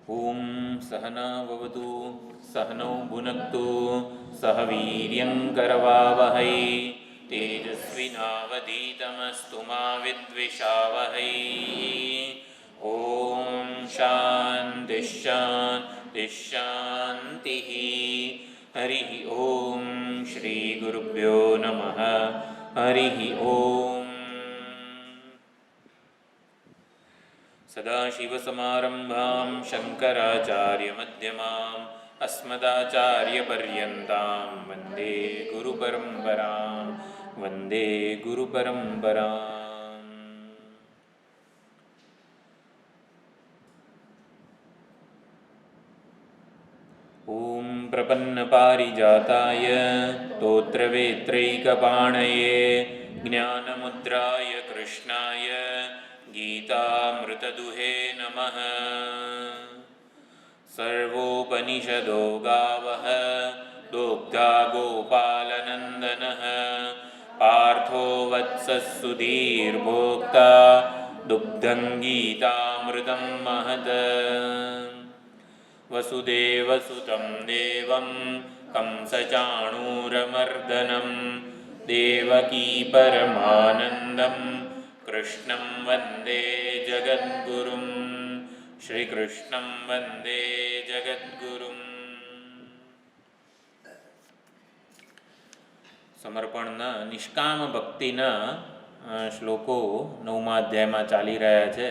ओम सहना भवतु सहनौ भुनक्तु सह वीर्यं करवावहै तेजस्विनावधीतमस्तु मा विद्विषावहै। ओम शान्ति शान्ति शान्तिः। हरिः ओम श्री गुरुभ्यो नमः। हरिः ओम। सदाशिवसमारम्भां शङ्कराचार्यमध्यमाम् अस्मदाचार्यपर्यन्तां वन्दे गुरुपरम्परां वन्दे गुरुपरम्पराम्। ॐ प्रपन्नपारिजाताय स्तोत्रवेत्रैकपाणये ज्ञानमुद्राय कृष्णाय गीतामृतदुहे नमः। सर्वोपनिषदो गावः दोग्धा गोपालनन्दनः पार्थो वत्सः सुधीर्भोक्ता दुग्धं गीतामृतं महत्। वसुदेवसुतं देवं कंसचाणूरमर्दनं देवकी परमानन्दं कृष्णं वन्दे जगद्गुरुं श्रीकृष्णं वन्दे जगद्गुरुं। સમર્પણના નિષ્કામ ભક્તિના શ્લોકો 9મા અધ્યાયમાં ચાલી રહ્યા છે.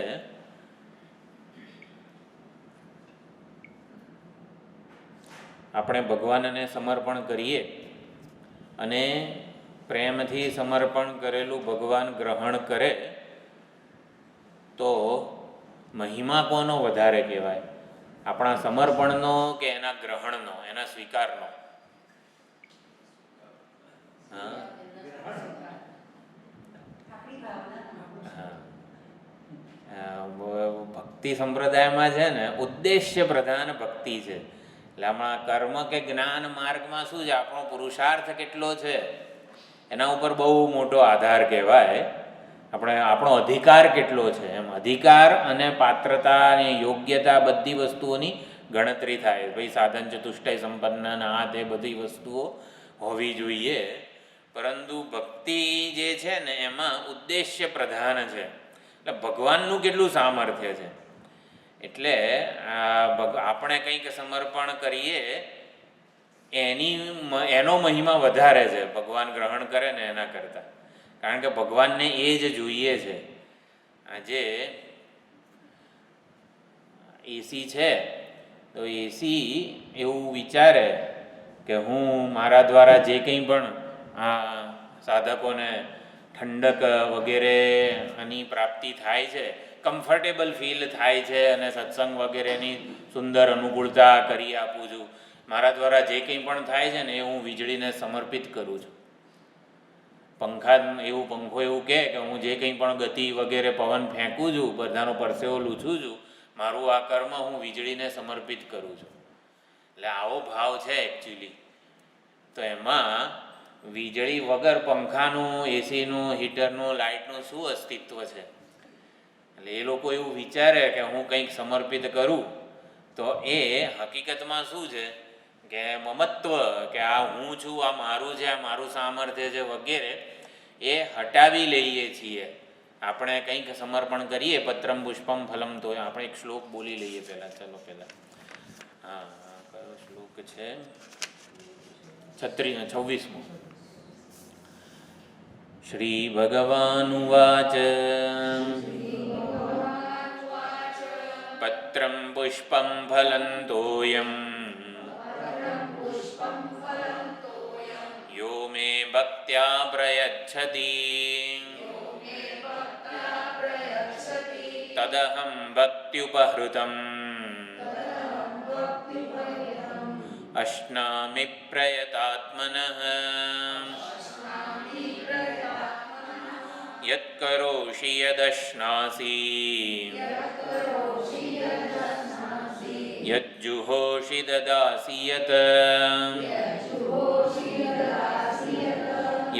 આપણે ભગવાનને સમર્પણ કરીએ અને પ્રેમથી સમર્પણ કરેલું ભગવાન ગ્રહણ કરે તો મહિમા કોનો વધારે કહેવાય? આપણા સમર્પણનો કે એના ગ્રહણનો, એના સ્વીકારનો? ભક્તિ સંપ્રદાયમાં છે ને ઉદ્દેશ્ય પ્રધાન ભક્તિ છે. એટલે આમાં કર્મ કે જ્ઞાન માર્ગમાં શું છે, આપણો પુરુષાર્થ કેટલો છે એના ઉપર બહુ મોટો આધાર કહેવાય. આપણો અધિકાર કેટલો છે એમ અધિકાર અને પાત્રતા અને યોગ્યતા બધી વસ્તુઓની ગણતરી થાય. ભાઈ સાધન ચતુષ્ટય સંપન્ન આ તે બધી વસ્તુઓ હોવી જોઈએ, પરંતુ ભક્તિ જે છે ને એમાં ઉદ્દેશ્ય પ્રધાન છે. એટલે ભગવાનનું કેટલું સામર્થ્ય છે. એટલે આપણે કંઈક સમર્પણ કરીએ એનો મહિમા વધારે છે ભગવાન ગ્રહણ કરે ને એના કરતાં. કારણ કે ભગવાનને એ જ જોઈએ છે. આજે એસી છે તો એસી એવું વિચારે કે હું મારા દ્વારા જે કંઈ પણ આ સાધકોને ઠંડક વગેરે આની પ્રાપ્તિ થાય છે, કમ્ફર્ટેબલ ફીલ થાય છે અને સત્સંગ વગેરેની સુંદર અનુકૂળતા કરી આપું છું, મારા દ્વારા જે કંઈ પણ થાય છે ને એ હું વીજળીને સમર્પિત કરું છું. પંખો એવું કહે કે હું જે કંઈ પણ ગતિ વગેરે પવન ફેંકું છું, બધાનો પરસેવો લૂછું છું, મારું આ કર્મ હું વીજળીને સમર્પિત કરું છું. એટલે આવો ભાવ છે એકચ્યુઅલી. તો એમાં વીજળી વગર પંખાનું, એસીનું, હીટરનું, લાઇટનું શું અસ્તિત્વ છે? એટલે એ લોકો એવું વિચારે કે હું કંઈક સમર્પિત કરું તો એ હકીકતમાં શું છે કે મમત્વ, કે આ હું છું, આ મારું છે, આ મારું સામર્થ્ય છે વગેરે એ હટાવી લઈએ છીએ. આપણે કંઈક સમર્પણ કરીએ, પત્રમ પુષ્પમ ફલમ, તો આપણે એક શ્લોક બોલી લઈએ પહેલાં. ચાલો પહેલાં કયો શ્લોક છે? 26મો. શ્રી ભગવાનુવાચ પત્રમ પુષ્પમ ફલં તોયં યો મે ભક્ત્યા પ્રયચ્છતિ તદહં ભક્ત્યુપહૃતં અશ્નામિ પ્રયતાત્મનઃ યત્ કરોષિ યદશ્નાસી યજ્ જુહોષિ દદાસि યત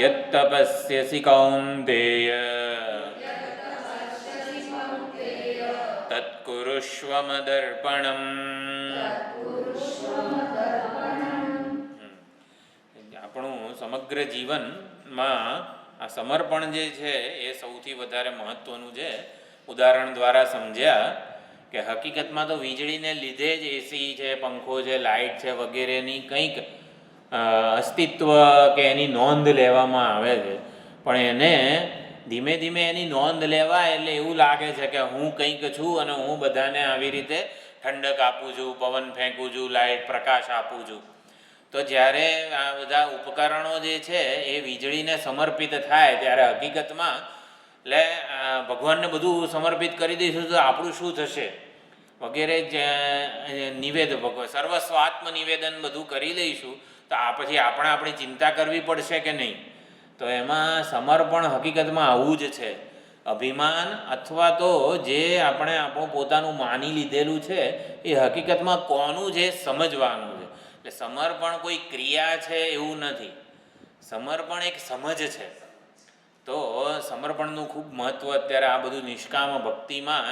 યત્ તપસ્યસि કૌન્તેય તત્કુરુ તત્કુરુષ્વમદર્પણમ. આપણું સમગ્ર જીવનમાં આ સમર્પણ જે છે એ સૌથી વધારે મહત્ત્વનું છે. ઉદાહરણ દ્વારા સમજ્યા કે હકીકતમાં તો વીજળીને લીધે જ એસી છે, પંખો છે, લાઇટ છે વગેરેની કંઈક અસ્તિત્વ કે એની નોંધ લેવામાં આવે છે. પણ એને ધીમે ધીમે એની નોંધ લેવાય એટલે એવું લાગે છે કે હું કંઈક છું અને હું બધાને આવી રીતે ઠંડક આપું છું, પવન ફેંકું છું, લાઇટ પ્રકાશ આપું છું. તો જ્યારે આ બધા ઉપકરણો જે છે એ વીજળીને સમર્પિત થાય ત્યારે હકીકતમાં એટલે ભગવાનને બધું સમર્પિત કરી દઈશું તો આપણું શું થશે વગેરે સર્વસ્વ આત્મ નિવેદન બધું કરી લઈશું તો આ પછી આપણી ચિંતા કરવી પડશે કે નહીં. તો એમાં સમર્પણ હકીકતમાં આવું જ છે. અભિમાન અથવા તો જે આપણે આપણું પોતાનું માની લીધેલું છે એ હકીકતમાં કોનું છે સમજવાનું છે. એટલે સમર્પણ કોઈ ક્રિયા છે એવું નથી, સમર્પણ એક સમજ છે. તો સમર્પણનું ખૂબ મહત્ત્વ અત્યારે આ બધું નિષ્કામ ભક્તિમાં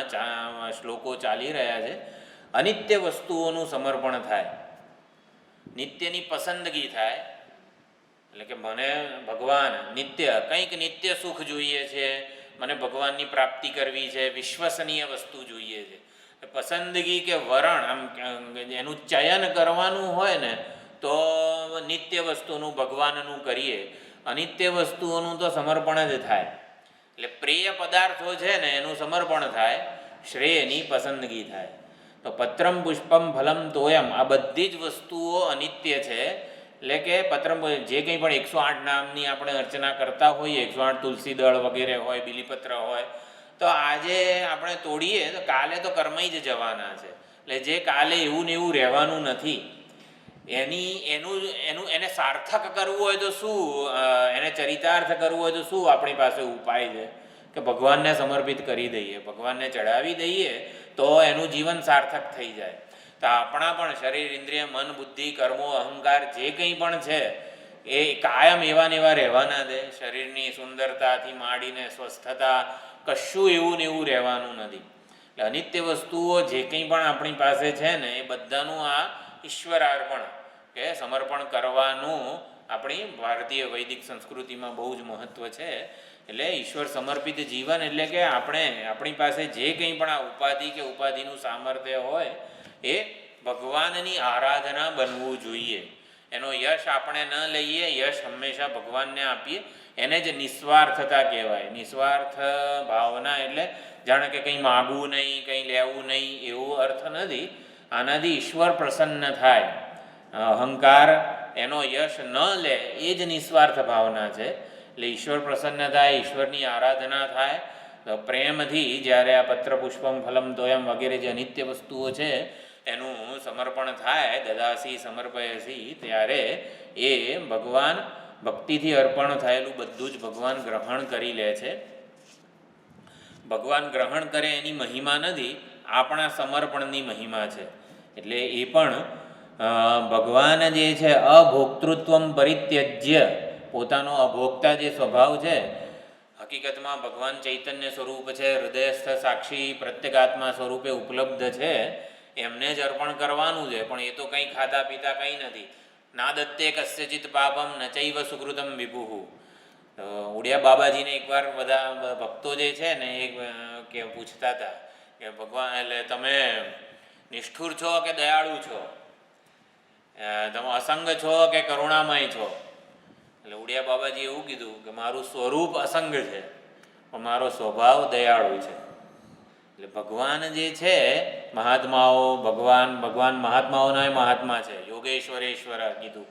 શ્લોકો ચાલી રહ્યા છે. અનિત્ય વસ્તુઓનું સમર્પણ થાય, નિત્યની પસંદગી થાય. એટલે કે મને ભગવાન નિત્ય કંઈક નિત્ય સુખ જોઈએ છે, મને ભગવાનની પ્રાપ્તિ કરવી છે, વિશ્વસનીય વસ્તુ જોઈએ છે. પસંદગી કે વરણ આમ એનું ચયન કરવાનું હોય ને તો નિત્ય વસ્તુનું ભગવાનનું કરીએ, અનિત્ય વસ્તુઓનું તો સમર્પણ જ થાય. એટલે પ્રિય પદાર્થો છે ને એનું સમર્પણ થાય, શ્રેયની પસંદગી થાય. તો પત્રમ પુષ્પમ ફલમ તોયમ આ બધી જ વસ્તુઓ અનિત્ય છે. એટલે કે પત્રમ જે કંઈ પણ 108 નામની આપણે અર્ચના કરતા હોઈએ, 108 તુલસી દળ વગેરે હોય, બીલીપત્ર હોય, તો આજે આપણે તોડીએ તો કાલે તો કર્મઈ જ જવાના છે. એટલે જે કાલે એવું ને એવું રહેવાનું નથી. એને સાર્થક કરવું હોય તો શું, એને ચરિતાર્થ કરવું હોય તો શું આપણી પાસે ઉપાય છે કે ભગવાનને સમર્પિત કરી દઈએ, ભગવાનને ચડાવી દઈએ તો એનું જીવન સાર્થક થઈ જાય. તો આપણા પણ શરીર, ઇન્દ્રિય, મન, બુદ્ધિ, કર્મો, અહંકાર જે કંઈ પણ છે એ કાયમ એવા ને એવા રહેવાના દે. શરીરની સુંદરતાથી માંડીને સ્વસ્થતા કશું એવું ને એવું રહેવાનું નથી. એટલે અનિત્ય વસ્તુઓ જે કંઈ પણ આપણી પાસે છે ને એ બધાનું આ ઈશ્વરાર્પણ કે સમર્પણ કરવાનું આપણી ભારતીય વૈદિક સંસ્કૃતિમાં બહુ જ મહત્ત્વ છે. એટલે ઈશ્વર સમર્પિત જીવન એટલે કે આપણી પાસે જે કંઈ પણ આ ઉપાધિ કે ઉપાધિનું સામર્થ્ય હોય એ ભગવાનની આરાધના બનવું જોઈએ. એનો યશ આપણે ન લઈએ, યશ હંમેશા ભગવાનને આપીએ. એને જ નિસ્વાર્થતા કહેવાય. નિસ્વાર્થ ભાવના એટલે જાણે કે કંઈ માગવું નહીં, કંઈ લેવું નહીં એવો અર્થ નથી. આનાથી ઈશ્વર પ્રસન્ન થાય. અહંકાર એનો યશ ન લે એ જ નિસ્વાર્થ ભાવના છે. એટલે ઈશ્વર પ્રસન્ન થાય, ઈશ્વરની આરાધના થાય. તો પ્રેમથી જ્યારે આ પત્ર પુષ્પમ ફલમ તોયમ વગેરે જે અનિત્ય વસ્તુઓ છે એનું સમર્પણ થાય, દદાસી સમર્પયસી, ત્યારે એ ભગવાન ભક્તિથી અર્પણ થયેલું બધું જ ભગવાન ગ્રહણ કરી લે છે. ભગવાન ગ્રહણ કરે એની મહિમા નથી, આપણા સમર્પણની મહિમા છે. એટલે એ પણ ભગવાન જે છે અભોક્તૃત્વમ પરિત્યજ્ય, પોતાનો અભોક્તા જે સ્વભાવ છે, હકીકતમાં ભગવાન ચૈતન્ય સ્વરૂપ છે, હૃદયસ્થ સાક્ષી પ્રત્યેગાત્મા સ્વરૂપે ઉપલબ્ધ છે, એમને જ અર્પણ કરવાનું છે. પણ એ તો કંઈ ખાતા પીતા કંઈ નથી. ના દત્તે કસ્યચિત પાપમ ન ચૈવ સુકૃતમ વિભુઃ. ઉડિયા બાબાજીને એકવાર બધા ભક્તો જે છે ને એ પૂછતા હતા કે ભગવાન એટલે તમે નિષ્ઠુર છો કે દયાળુ છો, તમે અસંગ છો કે કરુણામય છો? એટલે ઉડિયા બાબાજી એવું કીધું કે મારું સ્વરૂપ અસંગ છે પણ મારો સ્વભાવ દયાળુ છે. એટલે ભગવાન જે છે મહાત્માઓ, ભગવાન મહાત્માઓના મહાત્મા છે, યોગેશ્વરેશ્વર કીધું.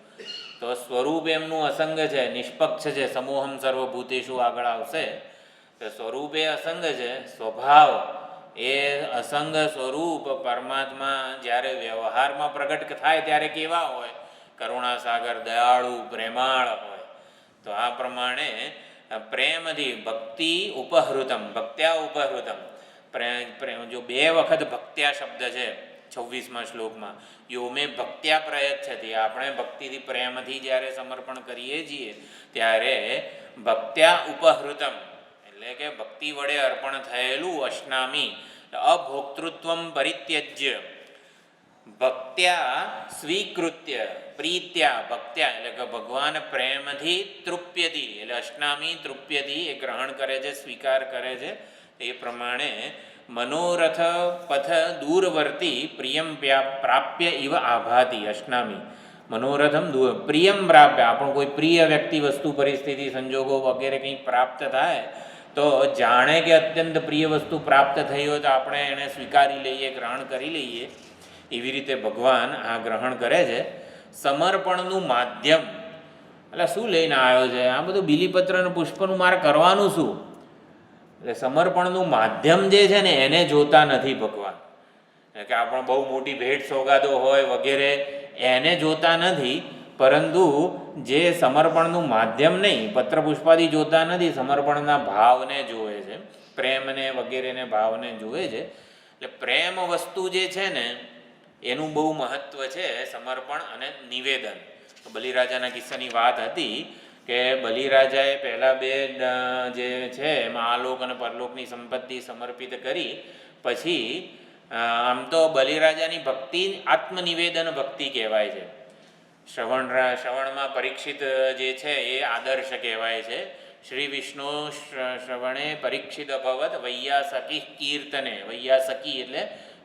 તો સ્વરૂપ એમનું અસંગ છે, નિષ્પક્ષ છે, સમોહમ સર્વભૂતેષુ આગળ આવશે. તો સ્વરૂપ એ અસંગ છે, સ્વભાવ એ અસંગ સ્વરૂપ પરમાત્મા જ્યારે વ્યવહારમાં પ્રગટ થાય ત્યારે કેવા હોય? કરુણાસાગર, દયાળુ, પ્રેમાળ હોય. તો આ પ્રમાણે પ્રેમથી ભક્તિ ઉપહૃતમ, ભક્ત્યા ઉપહૃતમ. જો 2 વખત ભક્ત્યા શબ્દ છે 26મા શ્લોકમાં, યો મેં ભક્ત્યા પ્રયચ્છતિ, આપણે ભક્તિથી પ્રેમથી જ્યારે સમર્પણ કરીએ છીએ ત્યારે ભક્ત્યા ઉપહૃતમ એટલે કે ભક્તિ વડે અર્પણ થયેલું અશ્નામી, અભોક્તૃત્વમ પરિત્યજ્ય ભક્ત્યા સ્વીકૃત્ય પ્રીત્યા ભક્ત્યા એટલે કે ભગવાન પ્રેમથી તૃપ્યતી એટલે અષ્ટામી તૃપ્યતી એ ગ્રહણ કરે છે, સ્વીકાર કરે છે. એ પ્રમાણે મનોરથ પથ દૂરવર્તી પ્રિયમ પ્રાપ્ય ઇવ આભાતી. અષ્ટામી મનોરથમ પ્રિયમ પ્રાપ્ય, આપણું કોઈ પ્રિય વ્યક્તિ, વસ્તુ, પરિસ્થિતિ, સંજોગો વગેરે કંઈ પ્રાપ્ત થાય તો જાણે કે અત્યંત પ્રિય વસ્તુ પ્રાપ્ત થઈ હોય તો આપણે એને સ્વીકારી લઈએ, ગ્રહણ કરી લઈએ. એવી રીતે ભગવાન આ ગ્રહણ કરે છે. સમર્પણનું માધ્યમ એટલે શું લઈને આવ્યો છે? આ બધું બીલીપત્ર અને પુષ્પનું મારે કરવાનું શું? એટલે સમર્પણનું માધ્યમ જે છે ને એને જોતા નથી ભગવાન. કે આપણે બહુ મોટી ભેટ સોગાદો હોય વગેરે એને જોતા નથી, પરંતુ જે સમર્પણનું માધ્યમ નહીં, પત્ર પુષ્પાદી જોતા નથી, સમર્પણના ભાવને જોવે છે, પ્રેમને વગેરેને ભાવને જોવે છે. એટલે પ્રેમ વસ્તુ જે છે ને એનું બહુ મહત્ત્વ છે, સમર્પણ અને નિવેદન. બલિરાજાના કિસ્સાની વાત હતી કે બલિરાજાએ પહેલાં બે જે છે એમાં આલોક અને પરલોકની સંપત્તિ સમર્પિત કરી. પછી આમ તો બલિરાજાની ભક્તિ આત્મનિવેદન ભક્તિ કહેવાય છે. શ્રવણમાં પરીક્ષિત જે છે એ આદર્શ કહેવાય છે. શ્રી વિષ્ણુ શ્રવણે પરીક્ષિત અભવત વૈયાસકી કીર્તને. વૈયાસકી એટલે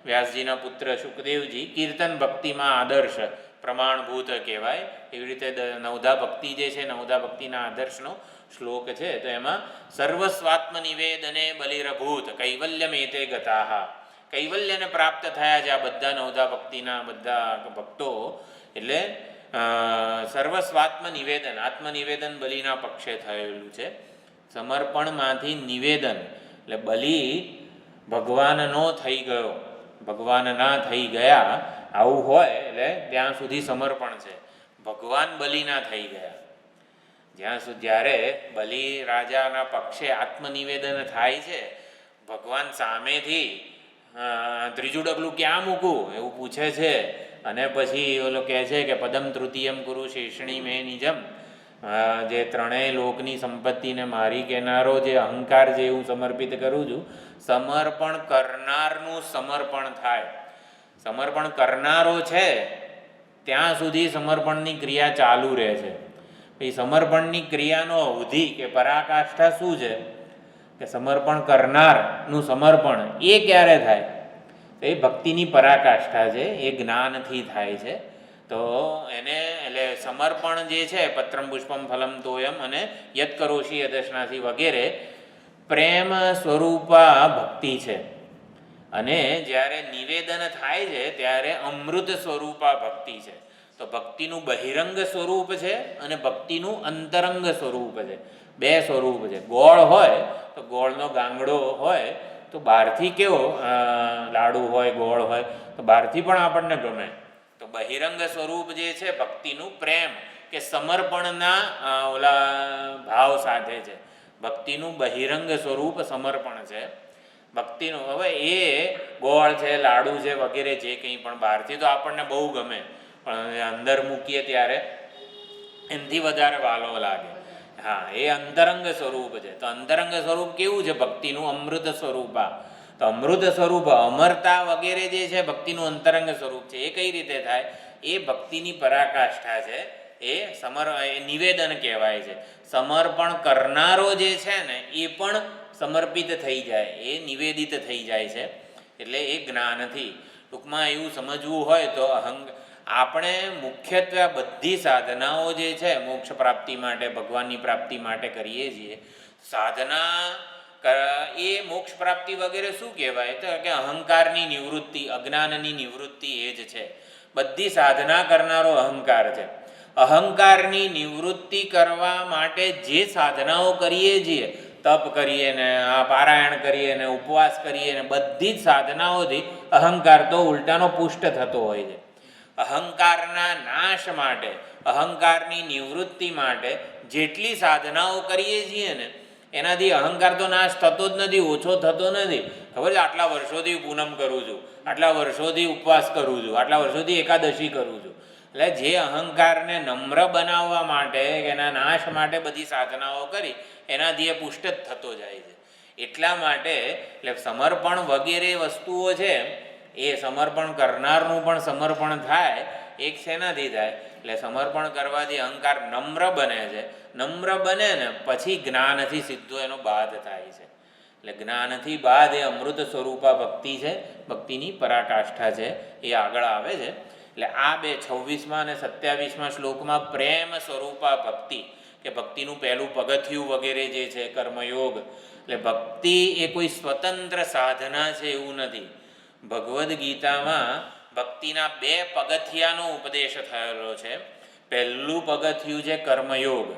વ્યાસજીના પુત્ર શુકદેવજી કીર્તન ભક્તિમાં આદર્શ પ્રમાણભૂત કહેવાય. એવી રીતે નવધા ભક્તિ જે છે, નવધા ભક્તિના આદર્શનો શ્લોક છે. તો એમાં સર્વસ્વાત્મ નિવેદને બલિરભૂત કૈવલ્યમેતે ગતાહા. કૈવલ્યને પ્રાપ્ત થયા છે આ બધા નવધા ભક્તિના બધા ભક્તો. એટલે સર્વસ્વાત્મ નિવેદન, આત્મનિવેદન બલિના પક્ષે થયેલું છે. સમર્પણમાંથી નિવેદન એટલે બલિ ભગવાનનો થઈ ગયો, ભગવાનના થઈ ગયા, આવું હોય એટલે ત્યાં સુધી સમર્પણ છે. ભગવાન બલિના થઈ ગયા જ્યાં સુધી, જ્યારે બલિ રાજાના પક્ષે આત્મનિવેદન થાય છે, ભગવાન સામેથી ત્રીજું ડગલું ક્યાં મૂકું એવું પૂછે છે. અને પછી ઓલો કહે છે કે પદમ તૃતીયમ કુરુ શેષણી મેં નિજમ, જે ત્રણેય લોકની સંપત્તિને મારી કહેનારો જે અહંકાર જે હું સમર્પિત કરું છું. સમર્પણ કરનારનું સમર્પણ થાય. સમર્પણ કરનારો છે ત્યાં સુધી સમર્પણની ક્રિયા ચાલુ રહે છે. એ સમર્પણની ક્રિયાનો અવધિ કે પરાકાષ્ઠા શું છે કે સમર્પણ કરનારનું સમર્પણ એ ક્યારે થાય? તો એ ભક્તિની પરાકાષ્ઠા છે, એ જ્ઞાનથી થાય છે. તો એને એટલે સમર્પણ જે છે પત્રમ પુષ્પમ ફલમ તોયમ અને યત કરોશી યદશનાથી વગેરે પ્રેમ સ્વરૂપા ભક્તિ છે. અને જ્યારે નિવેદન થાય છે ત્યારે અમૃત સ્વરૂપા ભક્તિ છે. તો ભક્તિનું બહિરંગ સ્વરૂપ છે અને ભક્તિનું અંતરંગ સ્વરૂપ છે. બે સ્વરૂપ છે. ગોળ હોય તો ગોળનો ગાંગડો હોય તો બહારથી કેવો લાડુ હોય, ગોળ હોય તો બહારથી પણ આપણને ગમે. તો બહિરંગ સ્વરૂપ જે છે ભક્તિનું પ્રેમ કે સમર્પણના ઓલા ભાવ સાથે છે. ભક્તિનું બહિરંગ સ્વરૂપ સમર્પણ છે ભક્તિનું. હવે એ ગોળ છે, લાડુ છે વગેરે જે કંઈ પણ બહારથી તો આપણને બહુ ગમે, પણ અંદર મૂકીએ ત્યારે એનાથી વધારે વાલો લાગે. હા, એ અંતરંગ સ્વરૂપ છે. તો અંતરંગ સ્વરૂપ કેવું છે? ભક્તિનું અમૃત સ્વરૂપા. તો અમૃત સ્વરૂપ અમરતા વગેરે જે છે ભક્તિનું અંતરંગ સ્વરૂપ છે. એ કઈ રીતે થાય? એ ભક્તિની પરાકાષ્ઠા છે. એ નિવેદન કહેવાય છે. સમર્પણ કરનારો જે છે ને એ પણ સમર્પિત થઈ જાય, એ નિવેદિત થઈ જાય છે. એટલે એ જ્ઞાનથી ટૂંકમાં એવું સમજવું હોય તો આપણે મુખ્યત્વે આ બધી સાધનાઓ જે છે મોક્ષ પ્રાપ્તિ માટે, ભગવાનની પ્રાપ્તિ માટે કરીએ છીએ. સાધના એ મોક્ષ પ્રાપ્તિ વગેરે શું કહેવાય? તો કે અહંકારની નિવૃત્તિ, અજ્ઞાનની નિવૃત્તિ એ જ છે. બધી સાધના કરનારો અહંકાર છે. અહંકારની નિવૃત્તિ કરવા માટે જે સાધનાઓ કરીએ છીએ, તપ કરીએ ને, આ પારાયણ કરીએ ને, ઉપવાસ કરીએ ને, બધી જ સાધનાઓથી અહંકાર તો ઉલટાનો પુષ્ટ થતો હોય છે. અહંકારના નાશ માટે, અહંકારની નિવૃત્તિ માટે જેટલી સાધનાઓ કરીએ છીએ ને એનાથી અહંકાર તો નાશ થતો જ નથી, ઓછો થતો નથી. ખબર છે? આટલા વર્ષોથી પૂનમ કરું છું, આટલા વર્ષોથી ઉપવાસ કરું છું, આટલા વર્ષોથી એકાદશી કરું છું. એટલે જે અહંકારને નમ્ર બનાવવા માટે, એના નાશ માટે બધી સાધનાઓ કરી એનાથી એ પુષ્ટ જ થતો જાય છે. એટલા માટે એટલે સમર્પણ વગેરે વસ્તુઓ છે એ સમર્પણ કરનારનું પણ સમર્પણ થાય. એક શેનાથી થાય? એટલે સમર્પણ કરવાથી અહંકાર નમ્ર બને છે. નમ્ર બને ને પછી જ્ઞાનથી સીધો એનો બાદ થાય છે. એટલે જ્ઞાનથી બાદ એ અમૃત સ્વરૂપા ભક્તિ છે, ભક્તિની પરાકાષ્ઠા છે, એ આગળ આવે છે. એટલે આ 26મા અને 27મા શ્લોકમાં પ્રેમ સ્વરૂપા ભક્તિ કે ભક્તિનું પહેલું પગથિયું વગેરે જે છે કર્મયોગ, એટલે ભક્તિ એ કોઈ સ્વતંત્ર સાધના છે એવું નથી. ભગવદ્ ગીતામાં ભક્તિના 2 પગથિયાનો ઉપદેશ થયેલો છે. પહેલું પગથિયું છે કર્મયોગ.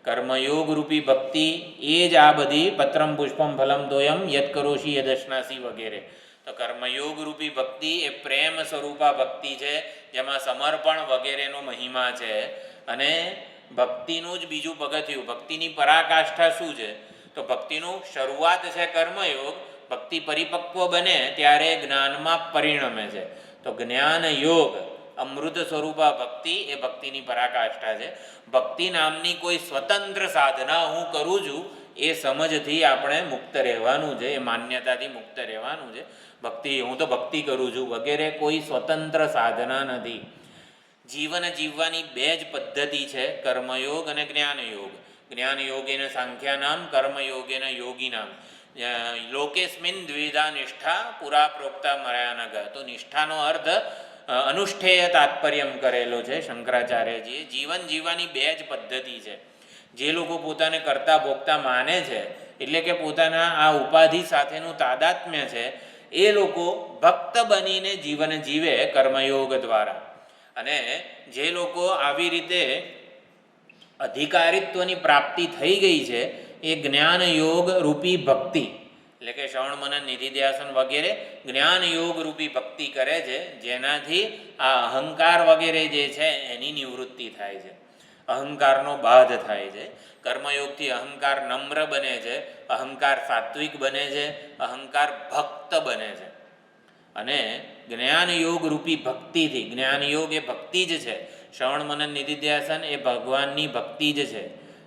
કર્મયોગ રૂપી ભક્તિ એ જ આ બધી પત્રમ પુષ્પમ ફલમ તોયમ યદ કરોશી યદશ્નાસી વગેરે. તો કર્મયોગ રૂપી ભક્તિ એ પ્રેમ સ્વરૂપા ભક્તિ છે, જેમાં સમર્પણ વગેરેનો મહિમા છે. અને ભક્તિનું જ બીજું પગથિયું, ભક્તિની પરાકાષ્ઠા શું છે? તો ભક્તિનું શરૂઆત છે કર્મયોગ. ભક્તિ પરિપક્વ બને ત્યારે જ્ઞાનમાં પરિણમે છે. તો જ્ઞાન યોગ અમૃત સ્વરૂપા ભક્તિ એ ભક્તિની પરાકાષ્ઠા છે. ભક્તિ નામની કોઈ સ્વતંત્ર સાધના હું કરું છું એ સમજથી આપણે મુક્ત રહેવાનું છે, એ માન્યતાથી મુક્ત રહેવાનું છે. ભક્તિ હું તો ભક્તિ કરું છું વગેરે કોઈ સ્વતંત્ર સાધના નથી. જીવન જીવવાની 2 જ પદ્ધતિ છે, કર્મયોગ અને જ્ઞાનયોગ. જ્ઞાનયોગેન સાંખ્યાનામ કર્મયોગેન યોગીનામ. લોકેસ્મિન દ્વિધા નિષ્ઠા પુરા પ્રોક્તા મર્યાનગ. તો નિષ્ઠાનો અર્થ અનુષ્ઠેય તાત્પર્યમ કરેલો છે શંકરાચાર્યજીએ. જીવન જીવવાની 2 જ પદ્ધતિ છે. જે લોકો પોતાને કરતા ભોગતા માને છે, એટલે કે પોતાના આ ઉપાધિ સાથેનું તાદાત્મ્ય છે, એ લોકો ભક્ત બનીને જીવન જીવે કર્મયોગ દ્વારા. અને જે લોકો આવી રીતે અધિકારિત્વની પ્રાપ્તિ થઈ ગઈ છે એ જ્ઞાન યોગ રૂપી ભક્તિ, એટલે કે શ્રવણ મનન નિધિધ્યાસન વગેરે જ્ઞાન યોગ રૂપી ભક્તિ કરે છે, જેનાથી આ અહંકાર વગેરે જે છે એની નિવૃત્તિ થાય છે, અહંકારનો બાધ થાય છે. કર્મયોગથી અહંકાર નમ્ર બને છે, અહંકાર સાત્વિક બને છે, અહંકાર ભક્ત બને છે. અને જ્ઞાનયોગ રૂપી ભક્તિથી, જ્ઞાનયોગ એ ભક્તિ જ છે, શ્રવણ મનન નિધિધ્યાસન એ ભગવાનની ભક્તિ જ છે.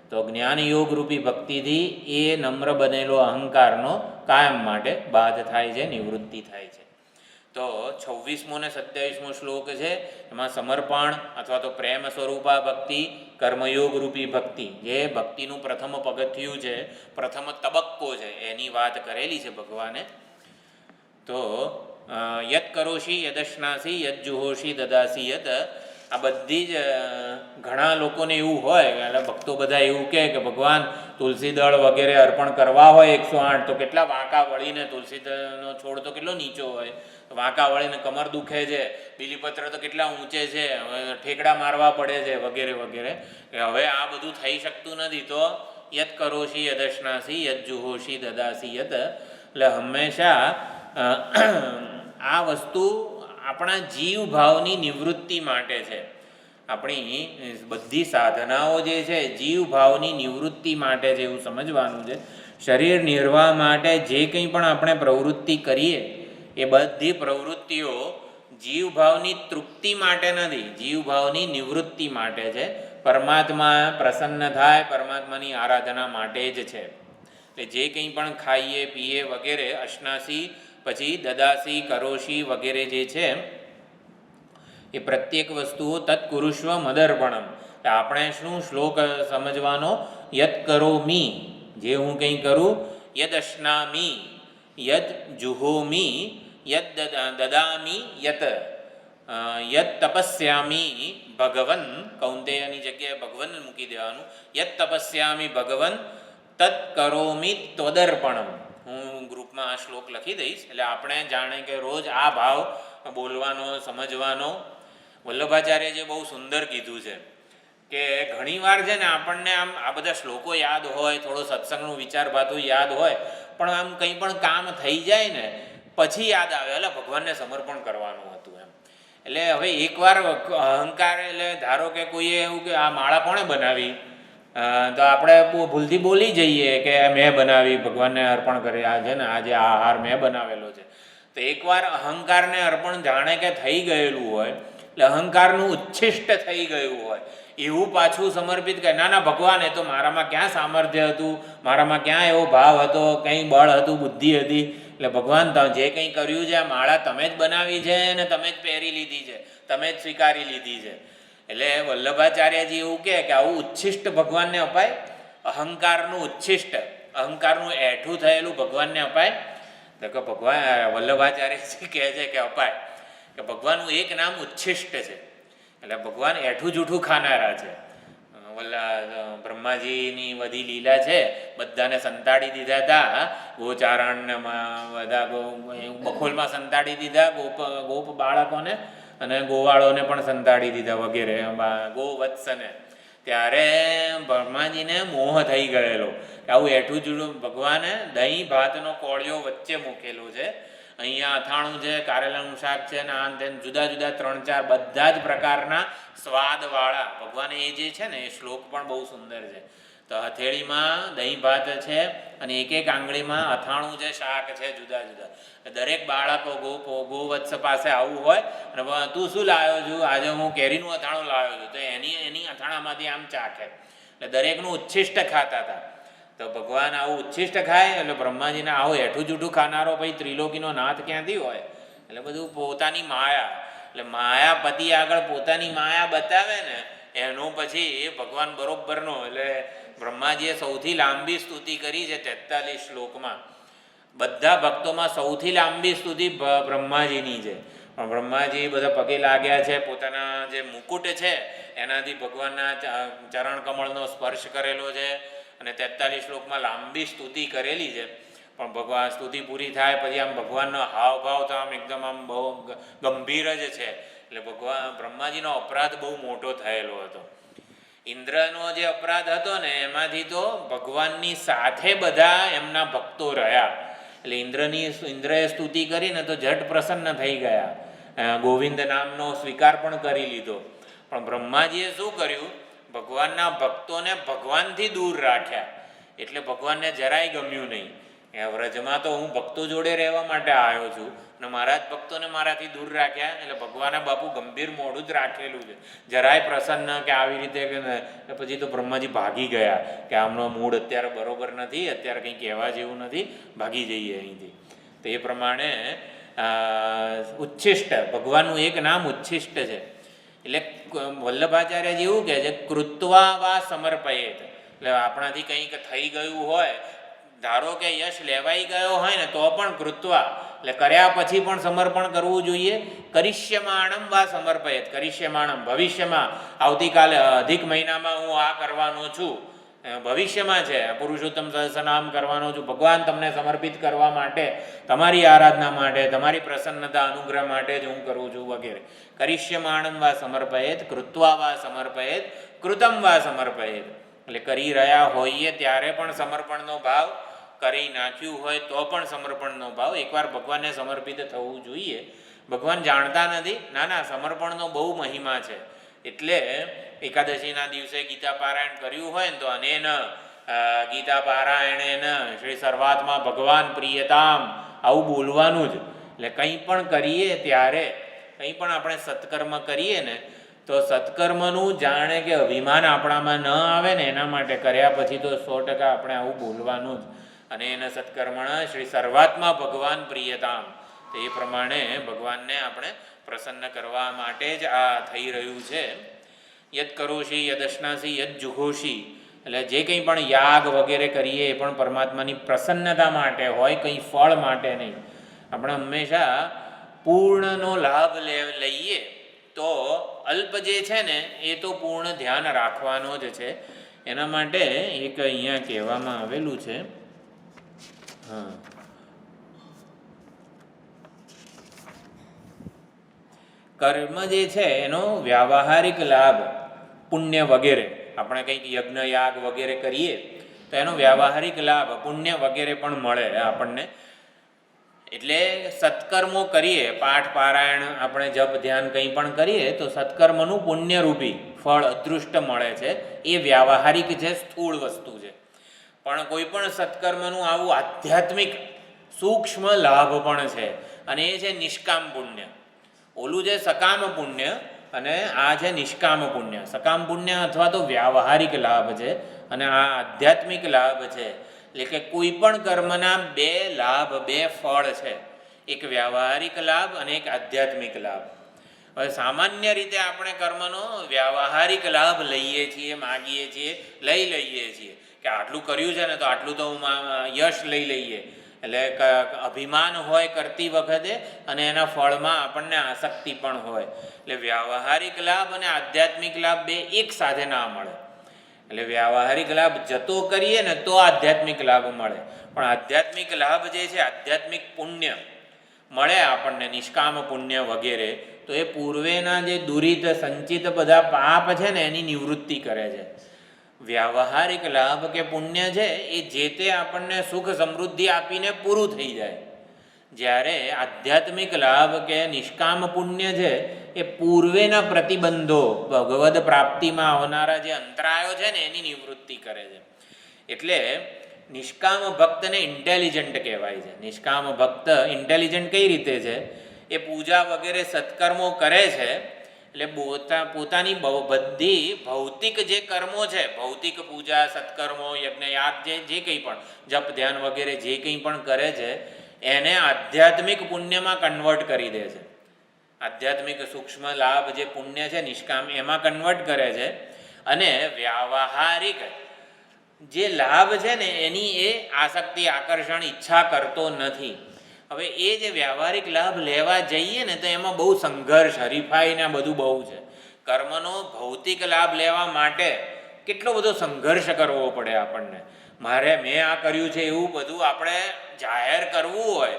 તો જ્ઞાનયોગ રૂપી ભક્તિથી એ નમ્ર બનેલો અહંકારનો કાયમ માટે બાધ થાય છે, નિવૃત્તિ થાય છે. તો 26મો અને 27મો શ્લોક છે, એમાં સમર્પણ અથવા તો પ્રેમ સ્વરૂપા ભક્તિ, કર્મયોગ રૂપી ભક્તિ, જે ભક્તિનું પ્રથમ પગથિયું છે, પ્રથમ તબક્કો છે, એની વાત કરેલી છે ભગવાને. તો યદ કરોશી યદશ્નાસી યદ જુહોશી દદાસી યદ. આ બધી જ ઘણા લોકોને એવું હોય, એટલે ભક્તો બધા એવું કહે કે ભગવાન તુલસી દળ વગેરે અર્પણ કરવા હોય 108 તો કેટલા વાંકા વળીને, તુલસીનો છોડ તો કેટલો નીચો હોય, વાંકા વળીને કમર દુખે છે, બીલીપત્ર તો કેટલા ઊંચે છે, ઠેકડા મારવા પડે છે વગેરે વગેરે. હવે આ બધું થઈ શકતું નથી. તો યદ કરોશી યદશ્નાસી યદ જુહોશી દદાસી યદ. એટલે હંમેશા આ વસ્તુ આપણા જીવ ભાવની નિવૃત્તિ માટે છે. આપણી બધી સાધનાઓ જે છે જીવ ભાવની નિવૃત્તિ માટે છે એવું સમજવાનું છે. શરીર નિર્વાહ માટે જે કંઈ પણ આપણે પ્રવૃત્તિ કરીએ એ બધી પ્રવૃત્તિઓ જીવ ભાવની તૃપ્તિ માટે નથી, જીવ ભાવની નિવૃત્તિ માટે છે. પરમાત્મા પ્રસન્ન થાય, પરમાત્માની આરાધના માટે જ છે. એટલે જે કંઈ પણ ખાઈએ પીએ વગેરે, અશ્નાસી પછી દદાસી કરોશી વગેરે જે છે એ પ્રત્યેક વસ્તુઓ તત્કુરુષ્વ મદર્પણમ. આપણે શું શ્લોક સમજવાનો? યદ કરોમી, જે હું કંઈ કરું, યદ અશ્નામી યદ જુહોમી યદ દદામી યત યદ તપસ્યામી ભગવન. કૌંતેયની જગ્યાએ ભગવન મૂકી દેવાનું. યદ તપસ્યામી ભગવન તત્ કરોમી ત્વદર્પણમ. હું ગ્રુપમાં આ શ્લોક લખી દઈશ, એટલે આપણે જાણે કે રોજ આ ભાવ બોલવાનો, સમજવાનો. વલ્લભાચાર્યજીએ બહુ સુંદર કીધું છે કે ઘણીવાર છે ને આપણને આમ આ બધા શ્લોકો યાદ હોય, થોડો સત્સંગનું વિચાર ભાતું યાદ હોય, પણ આમ કંઈ પણ કામ થઈ જાય ને પછી યાદ આવે એટલે ભગવાનને સમર્પણ કરવાનું હતું એમ. એટલે હવે એકવાર અહંકાર, એટલે ધારો કે કોઈએ એવું કે આ માળા કોણે બનાવી, તો આપણે ભૂલથી બોલી જઈએ કે મેં બનાવી, ભગવાનને અર્પણ કરી, આ છે ને આજે આ આહાર મેં બનાવેલો છે. તો એકવાર અહંકારને અર્પણ જાણે કે થઈ ગયેલું હોય, એટલે અહંકારનું ઉચ્છિષ્ટ થઈ ગયું હોય, એવું પાછું સમર્પિત કરે. ના ના ભગવાન, એ તો મારામાં ક્યાં સામર્થ્ય હતું, મારામાં ક્યાં એવો ભાવ હતો, કંઈ બળ હતું, બુદ્ધિ હતી. એટલે ભગવાન જે કંઈ કર્યું છે આ માળા તમે જ બનાવી છે અને તમે જ પહેરી લીધી છે, તમે જ સ્વીકારી લીધી છે. એટલે વલ્લભાચાર્યજી એવું કહે કે આવું ઉચ્છિષ્ટ ભગવાનને અપાય, અહંકારનું ઉચ્છિષ્ટ, અહંકારનું એઠું થયેલું ભગવાનને અપાય. તો કે ભગવાન વલ્લભાચાર્યજી કહે છે કે અપાય, કે ભગવાનનું એક નામ ઉચ્છિષ્ટ છે. એટલે ભગવાન એઠું જૂઠું ખાનારા છે. બ્રહ્માજીની બધી લીલા છે, બધાને સંતાડી દીધા હતા, ગોચારણ બધા બખોલમાં સંતાડી દીધા, ગોપ બાળકોને અને ગોવાળોને પણ સંતાડી દીધા વગેરે, ગોવત્સને. ત્યારે બ્રહ્માજીને મોહ થઈ ગયેલો કે આવું એઠું જૂઠું. ભગવાને દહીં ભાતનો કોળિયો વચ્ચે મૂકેલો છે, અહીંયા અથાણું છે, કારેલાનું શાક છે, ને આન તેન જુદા જુદા 3-4 બધા જ પ્રકારના સ્વાદવાળા. ભગવાને એ જે છે ને એ શ્લોક પણ બહુ સુંદર છે. તો હથેળીમાં દહીં ભાત છે અને એક એક આંગળીમાં અથાણું છે, શાક છે, જુદા જુદા. દરેક બાળકો ગોવત્સ પાસે આવું હોય અને તું શું લાવ્યો છું? આજે હું કેરીનું અથાણું લાવ્યો છું. તો એની અથાણામાંથી આમ ચાખે. એટલે દરેકનું ઉચ્છિષ્ટ ખાતા હતા. તો ભગવાન આવું ઉચ્છિષ્ટ ખાય એટલે બ્રહ્માજીને આવું એઠું જૂઠું ખાનારો ભાઈ ત્રિલોકીનો નાથ ક્યાંથી હોય? એટલે બધું પોતાની માયા. એટલે માયાપતિ આગળ પોતાની માયા બતાવે ને એનો પછી એ ભગવાન બરોબરનો. એટલે બ્રહ્માજીએ સૌથી લાંબી સ્તુતિ કરી છે 43 શ્લોકમાં. બધા ભક્તોમાં સૌથી લાંબી સ્તુતિ બ્રહ્માજીની છે. પણ બ્રહ્માજી બધા પગે લાગ્યા છે, પોતાના જે મુકુટ છે એનાથી ભગવાનના ચરણ કમળનો સ્પર્શ કરેલો છે અને 43 શ્લોકમાં લાંબી સ્તુતિ કરેલી છે. પણ ભગવાન સ્તુતિ પૂરી થાય પછી આમ ભગવાનનો હાવભાવ તો આમ એકદમ આમ બહુ ગંભીર જ છે. એટલે ભગવાન બ્રહ્માજીનો અપરાધ બહુ મોટો થયેલો હતો. ઇન્દ્રનો જે અપરાધ હતો ને એમાંથી તો ભગવાનની સાથે બધા એમના ભક્તો રહ્યા. એટલે ઇન્દ્રએ સ્તુતિ કરીને તો ઝટ પ્રસન્ન થઈ ગયા, ગોવિંદ નામનો સ્વીકાર પણ કરી લીધો. પણ બ્રહ્માજીએ શું કર્યું? ભગવાનના ભક્તોને ભગવાનથી દૂર રાખ્યા. એટલે ભગવાનને જરાય ગમ્યું નહીં. વ્રજમાં તો હું ભક્તો જોડે રહેવા માટે આવ્યો છું અને મારા જ ભક્તોને મારાથી દૂર રાખ્યા. એટલે ભગવાને બાપુ ગંભીર મોઢું જ રાખેલું છે, જરાય પ્રસન્ન કે આવી રીતે કે પછી તો બ્રહ્માજી ભાગી ગયા કે આમનો મૂડ અત્યારે બરોબર નથી, અત્યારે કંઈ કહેવા જેવું નથી, ભાગી જઈએ અહીંથી. તો એ પ્રમાણે ઉચ્છિષ્ટ ભગવાનનું એક નામ ઉચ્છિષ્ટ છે. એટલે વલ્લભાચાર્યજી એવું કહે છે કૃત્વા વા સમર્પયેત. એટલે આપણાથી કંઈક થઈ ગયું હોય, ધારો કે યશ લેવાઈ ગયો હોય ને તો પણ કૃત્વા એટલે કર્યા પછી પણ સમર્પણ કરવું જોઈએ. કરિષ્યમાણમ વા સમર્પયેત. કરિષ્યમાણમ ભવિષ્યમાં, આવતીકાલે અધિક મહિનામાં હું આ કરવાનો છું, ભવિષ્યમાં છે, પુરુષોત્તમ સહસ્રનામ કરવાનો છું, ભગવાન તમને સમર્પિત કરવા માટે, તમારી આરાધના માટે, તમારી પ્રસન્નતા અનુગ્રહ માટે જ હું કરું છું વગેરે. કરિષ્યમાણમ વા સમર્પયેત, કૃત્વા વા સમર્પયેત, કૃતમ વા સમર્પયેત. એટલે કરી રહ્યા હોઈએ ત્યારે પણ સમર્પણનો ભાવ, કરી નાખ્યું હોય તો પણ સમર્પણનો ભાવ. એકવાર ભગવાનને સમર્પિત થવું જોઈએ. ભગવાન જાણતા નથી? ના ના, સમર્પણનો બહુ મહિમા છે. એટલે એકાદશીના દિવસે ગીતા પારાયણ કર્યું હોય ને તો અનેન ગીતા પારાયણેન શ્રી સર્વાત્મા ભગવાન પ્રિયતામ આવું બોલવાનું જ. એટલે કંઈ પણ કરીએ ત્યારે, કંઈ પણ આપણે સત્કર્મ કરીએ ને તો સત્કર્મનું જાણે કે અભિમાન આપણામાં ન આવે ને એના માટે કર્યા પછી તો 100% આપણે આવું બોલવાનું જ. અને એને સત્કર્મણ શ્રી સર્વાત્મા ભગવાન પ્રિયતામ. તો એ પ્રમાણે ભગવાનને આપણે પ્રસન્ન કરવા માટે જ આ થઈ રહ્યું છે. યદ કરોશી યદશ્નાસી યદ જુહોશી. એટલે જે કંઈ પણ યાગ વગેરે કરીએ એ પણ પરમાત્માની પ્રસન્નતા માટે હોય, કંઈ ફળ માટે નહીં. આપણે હંમેશા પૂર્ણનો લાભ લઈએ તો અલ્પ જે છે ને એ તો પૂર્ણ ધ્યાન રાખવાનો જ છે. એના માટે એક અહીંયા કહેવામાં આવેલું છે. કર્મ જે છે એનો વ્યાવહારિક લાભ, પુણ્ય વગેરે, આપણે કંઈક યજ્ઞ યાગ વગેરે કરીએ તો એનો વ્યાવહારિક લાભ પુણ્ય વગેરે પણ મળે આપણને. એટલે સત્કર્મો કરીએ, પાઠ પારાયણ, આપણે જપ ધ્યાન કંઈ પણ કરીએ તો સત્કર્મનું પુણ્યરૂપી ફળ અદૃષ્ટ મળે છે. એ વ્યાવહારિક છે, સ્થૂળ વસ્તુ છે. પણ કોઈ પણ સત્કર્મનું આવું આધ્યાત્મિક સૂક્ષ્મ લાભ પણ છે અને એ છે નિષ્કામ પુણ્ય. ઓલું છે સકામ પુણ્ય અને આ છે નિષ્કામ પુણ્ય. સકામ પુણ્ય અથવા તો વ્યાવહારિક લાભ છે, અને આ આધ્યાત્મિક લાભ છે. એટલે કે કોઈ પણ કર્મના બે લાભ, બે ફળ છે, એક વ્યાવહારિક લાભ અને એક આધ્યાત્મિક લાભ. હવે સામાન્ય રીતે આપણે કર્મનો વ્યાવહારિક લાભ લઈએ છીએ, માગીએ છીએ, લઈએ છીએ કે આટલું કર્યું છે ને તો આટલું તો યશ લઈ લઈએ. એટલે અભિમાન હોય કરતી વખતે, અને એના ફળમાં આપણને આસક્તિ પણ હોય. એટલે વ્યાવહારિક લાભ અને આધ્યાત્મિક લાભ બે એક સાથે ના મળે. એટલે વ્યાવહારિક લાભ જતો કરીએ ને તો આધ્યાત્મિક લાભ મળે, પણ આધ્યાત્મિક લાભ જે છે, આધ્યાત્મિક પુણ્ય મળે આપણને, નિષ્કામ પુણ્ય વગેરે, તો એ પૂર્વેના જે દુરિત સંચિત બધા પાપ છે ને એની નિવૃત્તિ કરે છે. વ્યાવહારિક લાભ કે પુણ્ય છે એ જે તે આપણને સુખ સમૃદ્ધિ આપીને પૂરું થઈ જાય. જ્યારે આધ્યાત્મિક લાભ કે નિષ્કામ પુણ્ય છે એ પૂર્વેના પ્રતિબંધો, ભગવદ પ્રાપ્તિમાં આવનારા જે અંતરાયો છે ને એની નિવૃત્તિ કરે છે. એટલે નિષ્કામ ભક્તને ઇન્ટેલિજન્ટ કહેવાય છે. નિષ્કામ ભક્ત ઇન્ટેલિજન્ટ કઈ રીતે છે? એ પૂજા વગેરે સત્કર્મો કરે છે, એટલે પોતાની બધી ભૌતિક જે કર્મો છે, ભૌતિક પૂજા, સત્કર્મો, યજ્ઞયાગ, જે કંઈ પણ જપ ધ્યાન વગેરે જે કંઈ પણ કરે છે એને આધ્યાત્મિક પુણ્યમાં કન્વર્ટ કરી દે છે. આધ્યાત્મિક સૂક્ષ્મ લાભ જે પુણ્ય છે નિષ્કામ, એમાં કન્વર્ટ કરે છે. અને વ્યાવહારિક જે લાભ છે ને એની એ આસક્તિ, આકર્ષણ, ઈચ્છા કરતો નથી. હવે એ જે વ્યાવહારિક લાભ લેવા જઈએ ને તો એમાં બહુ સંઘર્ષ, હરીફાઈ ને બધું બહુ છે. કર્મનો ભૌતિક લાભ લેવા માટે કેટલો બધો સંઘર્ષ કરવો પડે આપણને. મેં આ કર્યું છે એવું બધું આપણે જાહેર કરવું હોય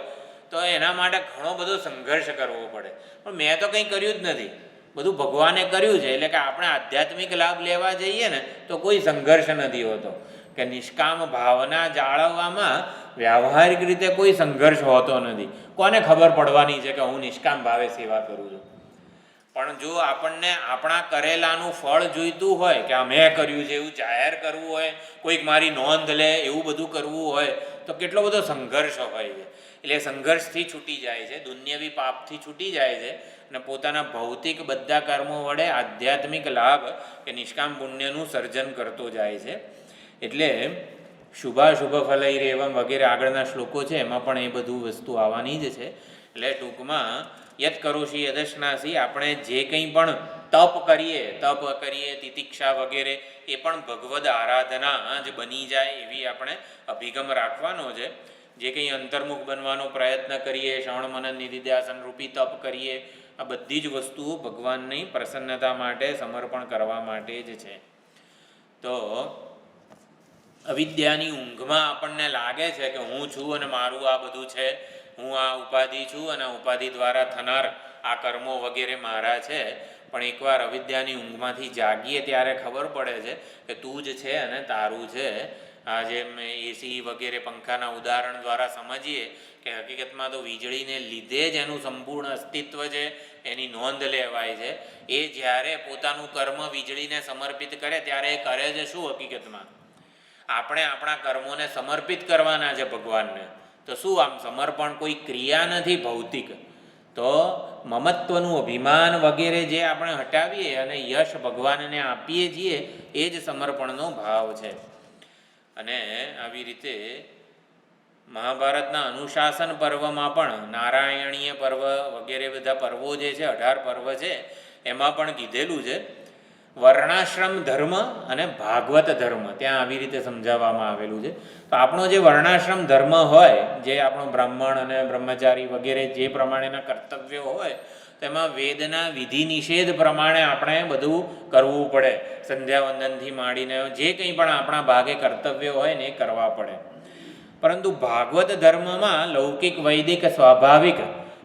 તો એના માટે ઘણો બધો સંઘર્ષ કરવો પડે. પણ મેં તો કંઈ કર્યું જ નથી, બધું ભગવાને કર્યું છે. એટલે કે આપણે આધ્યાત્મિક લાભ લેવા જઈએ ને તો કોઈ સંઘર્ષ નથી હોતો. કે નિષ્કામ ભાવના જાળવવામાં વ્યાવહારિક રીતે કોઈ સંઘર્ષ હોતો નથી. કોને ખબર પડવાની છે કે હું નિષ્કામ ભાવે સેવા કરું છું? પણ જો આપણને આપણા કરેલાનું ફળ જોઈતું હોય, કે આ મેં કર્યું છે એવું જાહેર કરવું હોય, કોઈક મારી નોંધ લે એવું બધું કરવું હોય તો કેટલો બધો સંઘર્ષ હોય છે. એટલે સંઘર્ષથી છૂટી જાય છે, દુન્યવી પાપથી છૂટી જાય છે, અને પોતાના ભૌતિક બધા કર્મો વડે આધ્યાત્મિક લાભ કે નિષ્કામ પુણ્યનું સર્જન કરતો જાય છે. એટલે શુભાશુભ ફલૈરેવમ વગેરે આગળના શ્લોકો છે એમાં પણ એ બધું વસ્તુ આવવાની જ છે. એટલે ટૂંકમાં યત કરોશી યદશ્નાસી, આપણે જે કંઈ પણ તપ કરીએ, તિતિક્ષા વગેરે, એ પણ ભગવદ આરાધના જ બની જાય એવી આપણે અભિગમ રાખવાનો છે. જે કંઈ અંતર્મુખ બનવાનો પ્રયત્ન કરીએ, શ્રવણ મનન નિધિધ્યાસન રૂપી તપ કરીએ, આ બધી જ વસ્તુઓ ભગવાનની પ્રસન્નતા માટે, સમર્પણ કરવા માટે જ છે. તો અવિદ્યાની ઊંઘમાં આપણને લાગે છે કે હું છું અને મારું આ બધું છે, હું આ ઉપાધિ છું અને ઉપાધિ દ્વારા થનાર આ કર્મો વગેરે મારા છે. પણ એકવાર અવિદ્યાની ઊંઘમાંથી જાગીએ ત્યારે ખબર પડે છે કે તું જ છે અને તારું છે. આ જેમ એસી વગેરે પંખાના ઉદાહરણ દ્વારા સમજીએ કે હકીકતમાં તો વીજળીને લીધે જ એનું સંપૂર્ણ અસ્તિત્વ છે, એની નોંધ લેવાય છે. એ જ્યારે પોતાનું કર્મ વીજળીને સમર્પિત કરે ત્યારે એ કરે છે શું? હકીકતમાં આપણે આપણા કર્મોને સમર્પિત કરવાના છે ભગવાનને. તો શું આમ સમર્પણ કોઈ ક્રિયા નથી ભૌતિક? તો મમત્વનું અભિમાન વગેરે જે આપણે હટાવીએ અને યશ ભગવાનને આપીએ છીએ એ જ સમર્પણનો ભાવ છે. અને આવી રીતે મહાભારતના અનુશાસન પર્વમાં પણ, નારાયણીય પર્વ વગેરે બધા પર્વો જે છે, 18 પર્વ છે, એમાં પણ કીધેલું છે વર્ણાશ્રમ ધર્મ અને ભાગવત ધર્મ. ત્યાં આવી રીતે સમજાવવામાં આવેલું છે. તો આપણો જે વર્ણાશ્રમ ધર્મ હોય, જે આપણો બ્રાહ્મણ અને બ્રહ્મચારી વગેરે જે પ્રમાણેના કર્તવ્યો હોય, તેમાં વેદના વિધિ નિષેધ પ્રમાણે આપણે બધું કરવું પડે. સંધ્યાવંદનથી માંડીને જે કંઈ પણ આપણા ભાગે કર્તવ્યો હોય ને એ કરવા પડે. પરંતુ ભાગવત ધર્મમાં લૌકિક, વૈદિક, સ્વાભાવિક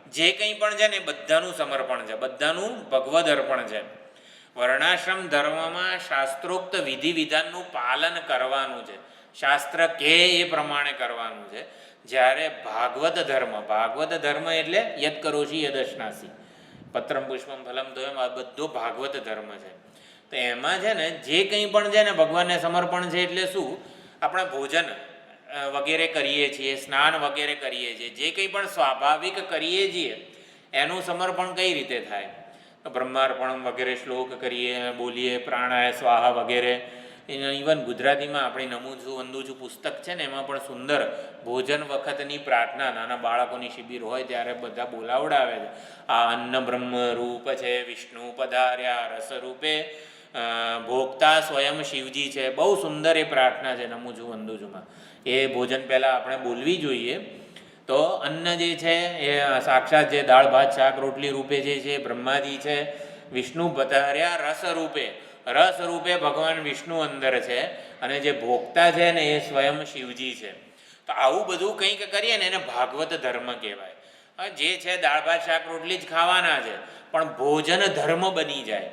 જે કંઈ પણ છે ને બધાનું સમર્પણ છે, બધાનું ભગવદ અર્પણ છે. વર્ણાશ્રમ ધર્મમાં શાસ્ત્રોક્ત વિધિ વિધાનનું પાલન કરવાનું છે, શાસ્ત્ર કહે એ પ્રમાણે કરવાનું છે. જ્યારે ભાગવત ધર્મ એટલે યદ કરોશી યદશ્નાસી, પત્રમ પુષ્પમ ફલમ તો એમ આ બધો ભાગવત ધર્મ છે. તો એમાં છે ને જે કંઈ પણ છે ને ભગવાનને સમર્પણ છે. એટલે શું? આપણે ભોજન વગેરે કરીએ છીએ, સ્નાન વગેરે કરીએ છીએ, જે કંઈ પણ સ્વાભાવિક કરીએ છીએ એનું સમર્પણ કઈ રીતે થાય? તો બ્રહ્માર્પણમ વગેરે શ્લોક કરીએ, બોલીએ, પ્રાણાય સ્વાહા વગેરે. ઇવન ગુજરાતીમાં આપણી નમું છું વંદુ છું પુસ્તક છે ને, એમાં પણ સુંદર ભોજન વખતની પ્રાર્થના, નાના બાળકોની શિબિર હોય ત્યારે બધા બોલાવડાવે છે. આ અન્ન બ્રહ્મ રૂપ છે, વિષ્ણુ પધાર્યા રસ રૂપે, ભોગતા સ્વયં શિવજી છે. બહુ સુંદર એ પ્રાર્થના છે નમું છું વંદુ છુંમાં. એ ભોજન પહેલાં આપણે બોલવી જોઈએ. તો અન્ન જે છે એ સાક્ષાત જે દાળ ભાત શાક રોટલી રૂપે જે છે બ્રહ્માજી છે. વિષ્ણુ પધાર્યા રસ રૂપે, રસ રૂપે ભગવાન વિષ્ણુ અંદર છે, અને જે ભોગતા છે ને એ સ્વયં શિવજી છે. તો આવું બધું કંઈક કરીએ ને એને ભાગવત ધર્મ કહેવાય. જે છે દાળ ભાત શાક રોટલી જ ખાવાના છે, પણ ભોજન ધર્મ બની જાય.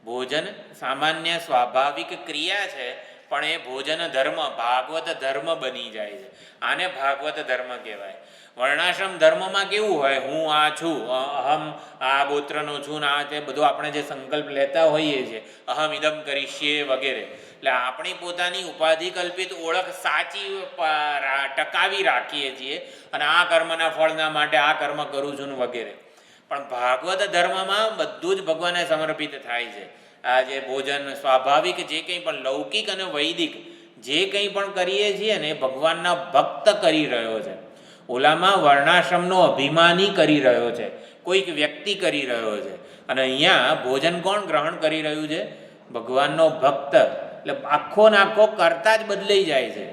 ભોજન સામાન્ય સ્વાભાવિક ક્રિયા છે, પણ એ ભોજન ધર્મ ભાગવત ધર્મ બની જાય છે. આને ભાગવત ધર્મ કહેવાય. વર્ણાશ્રમ ધર્મમાં કેવું હોય, હું આ છું, અહમ આ ગોત્રનો છું ને આ તે બધું આપણે જે સંકલ્પ લેતા હોઈએ છીએ, અહમ ઇદમ કરીશ્યે વગેરે. એટલે આપણી પોતાની ઉપાધિ કલ્પિત ઓળખ સાચી ટકાવી રાખીએ છીએ, અને આ કર્મના ફળના માટે આ કર્મ કરું છું ને વગેરે. પણ ભાગવત ધર્મમાં બધું જ ભગવાનને સમર્પિત થાય છે. આ જે ભોજન સ્વાભાવિક જે કંઈ પણ લૌકિક અને વૈદિક જે કંઈ પણ કરીએ છીએ ને એ ભગવાનના ભક્ત કરી રહ્યો છે. ઓલામાં વર્ણાશ્રમનો અભિમાની કરી રહ્યો છે, કોઈક વ્યક્તિ કરી રહ્યો છે. અને અહીંયા ભોજન કોણ ગ્રહણ કરી રહ્યું છે? ભગવાનનો ભક્ત. એટલે આખો ને આખો કરતા જ બદલાઈ જાય છે.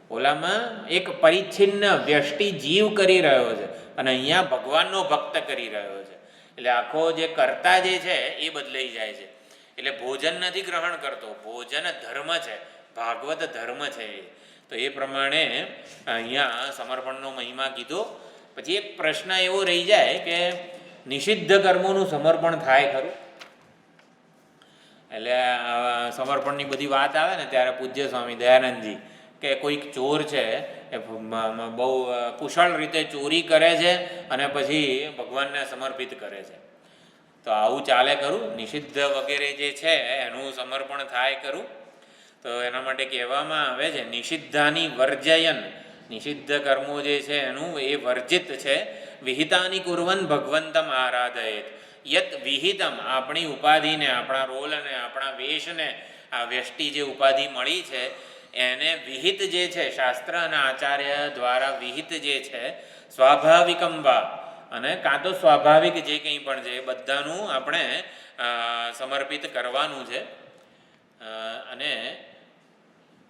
ઓલામાં એક પરિચ્છિન્ન વ્યષ્ટિ જીવ કરી રહ્યો છે, અને અહીંયા ભગવાનનો ભક્ત કરી રહ્યો છે. એટલે આખો જે કરતા જે છે એ બદલાઈ જાય છે. એટલે ભોજન નથી ગ્રહણ કરતો, ભોજન ધર્મ છે, ભાગવત ધર્મ છે. તો એ પ્રમાણે અહીંયા સમર્પણનો મહિમા કીધો. પછી એક પ્રશ્ન એવો રહી જાય કે નિષિદ્ધ કર્મોનું સમર્પણ થાય ખરું? એટલે સમર્પણની બધી વાત આવે ને ત્યારે પૂજ્ય સ્વામી દયાનંદજી કે કોઈક ચોર છે એ બહુ કુશળ રીતે ચોરી કરે છે અને પછી ભગવાનને સમર્પિત કરે છે. તો આવું ચાલે ખરું? નિષિદ્ધ વગેરે જે છે એનું સમર્પણ થાય ખરું? તો એના માટે કહેવામાં આવે છે નિષિદ્ધાની વર્જયન, નિષિદ્ધ કર્મો જે છે એનું એ વર્જિત છે. વિહિતાની કુર્વન ભગવંતમ આરાધયેત. યત વિહિતમ, આપણી ઉપાધિને, આપણા રોલને, આપણા વેશને, આ વ્યષ્ટિ જે ઉપાધિ મળી છે એને વિહિત જે છે શાસ્ત્ર અને આચાર્ય દ્વારા વિહિત જે છે સ્વાભાવિકમ વા, અને કાં તો સ્વાભાવિક જે કંઈ પણ છે એ બધાનું આપણે સમર્પિત કરવાનું છે. અને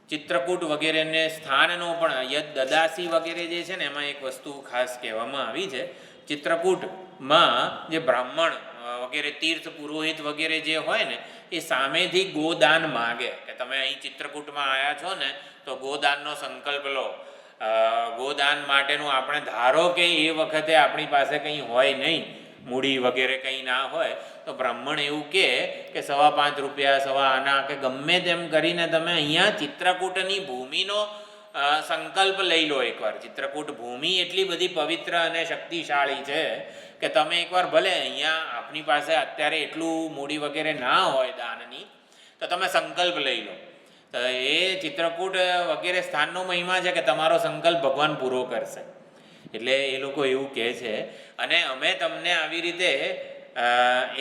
ચિત્રકૂટ વગેરેને સ્થાનનો પણ યદ દદાસી વગેરે જે છે ને એમાં એક વસ્તુ ખાસ કહેવામાં આવી છે. ચિત્રકૂટમાં જે બ્રાહ્મણ વગેરે તીર્થ પુરોહિત વગેરે જે હોય ને એ સામેથી ગોદાન માગે કે તમે અહીં ચિત્રકૂટમાં આવ્યા છો ને તો ગોદાનનો સંકલ્પ લો. ગોદાન માટેનું આપણે ધારો કે એ વખતે આપણી પાસે કંઈ હોય નહીં, મૂડી વગેરે કંઈ ના હોય, તો બ્રાહ્મણ એવું કે 5.25 રૂપિયા સવા આના કે ગમે તેમ કરીને તમે અહીંયા ચિત્રકૂટની ભૂમિનો સંકલ્પ લઈ લો એકવાર. ચિત્રકૂટ ભૂમિ એટલી બધી પવિત્ર અને શક્તિશાળી છે કે તમે એકવાર ભલે અહીંયા આપની પાસે અત્યારે એટલું મૂડી વગેરે ના હોય દાનની, તો તમે સંકલ્પ લઈ લો. તો એ ચિત્રકૂટ વગેરે સ્થાનનો મહિમા છે કે તમારો સંકલ્પ ભગવાન પૂરો કરશે. એટલે એ લોકો એવું કહે છે. અને અમે તમને આવી રીતે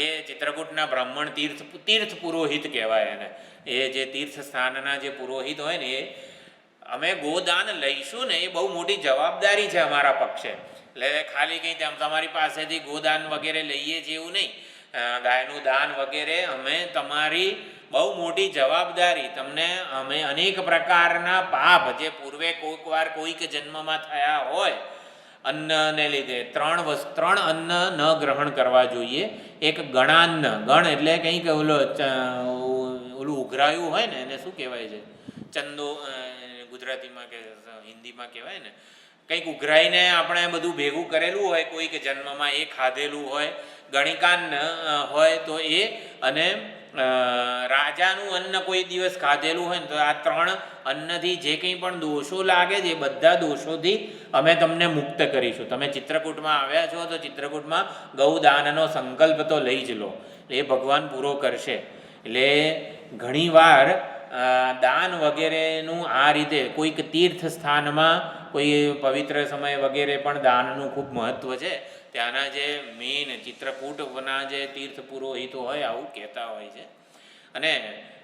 એ ચિત્રકૂટના બ્રાહ્મણ તીર્થ પુરોહિત કહેવાય એને, એ જે તીર્થ સ્થાનના જે પુરોહિત હોય ને એ અમે ગોદાન લઈશું ને એ બહુ મોટી જવાબદારી છે અમારા પક્ષે. એટલે ખાલી કંઈ તમારી પાસેથી ગોદાન વગેરે લઈએ છીએ એવું નહીં. ગાયનું દાન વગેરે અમે તમારી બહુ મોટી જવાબદારી, તમને અમે અનેક પ્રકારના પાપ જે પૂર્વે કોઈક વાર કોઈક જન્મમાં થયા હોય અન્નને લીધે, 3 અન્ન ન ગ્રહણ કરવા જોઈએ. એક ગણાન્ન, ગણ એટલે કંઈક ઓલું ઉઘરાયું હોય ને એને શું કહેવાય છે, ચંદો ગુજરાતીમાં કે હિન્દીમાં કહેવાય ને, કંઈક ઉઘરાઈને આપણે બધું ભેગું કરેલું હોય કોઈક જન્મમાં એ ખાધેલું હોય. ગણિકાન્ન હોય તો એ, અને રાજાનું અન્ન કોઈ દિવસ ખાધેલું હોય ને તો આ 3 અન્નથી જે કંઈ પણ દોષો લાગે છે એ બધા દોષોથી અમે તમને મુક્ત કરીશું. તમે ચિત્રકૂટમાં આવ્યા છો તો ચિત્રકૂટમાં ગૌદાનનો સંકલ્પ તો લઈ જ લો, એ ભગવાન પૂરો કરશે. એટલે ઘણીવાર દાન વગેરેનું આ રીતે કોઈક તીર્થ સ્થાનમાં કોઈ પવિત્ર સમય વગેરે પણ દાનનું ખૂબ મહત્ત્વ છે. ત્યાંના જે મેઇન ચિત્રકૂટના જે તીર્થ પુરોહિતો હોય આવું કહેતા હોય છે. અને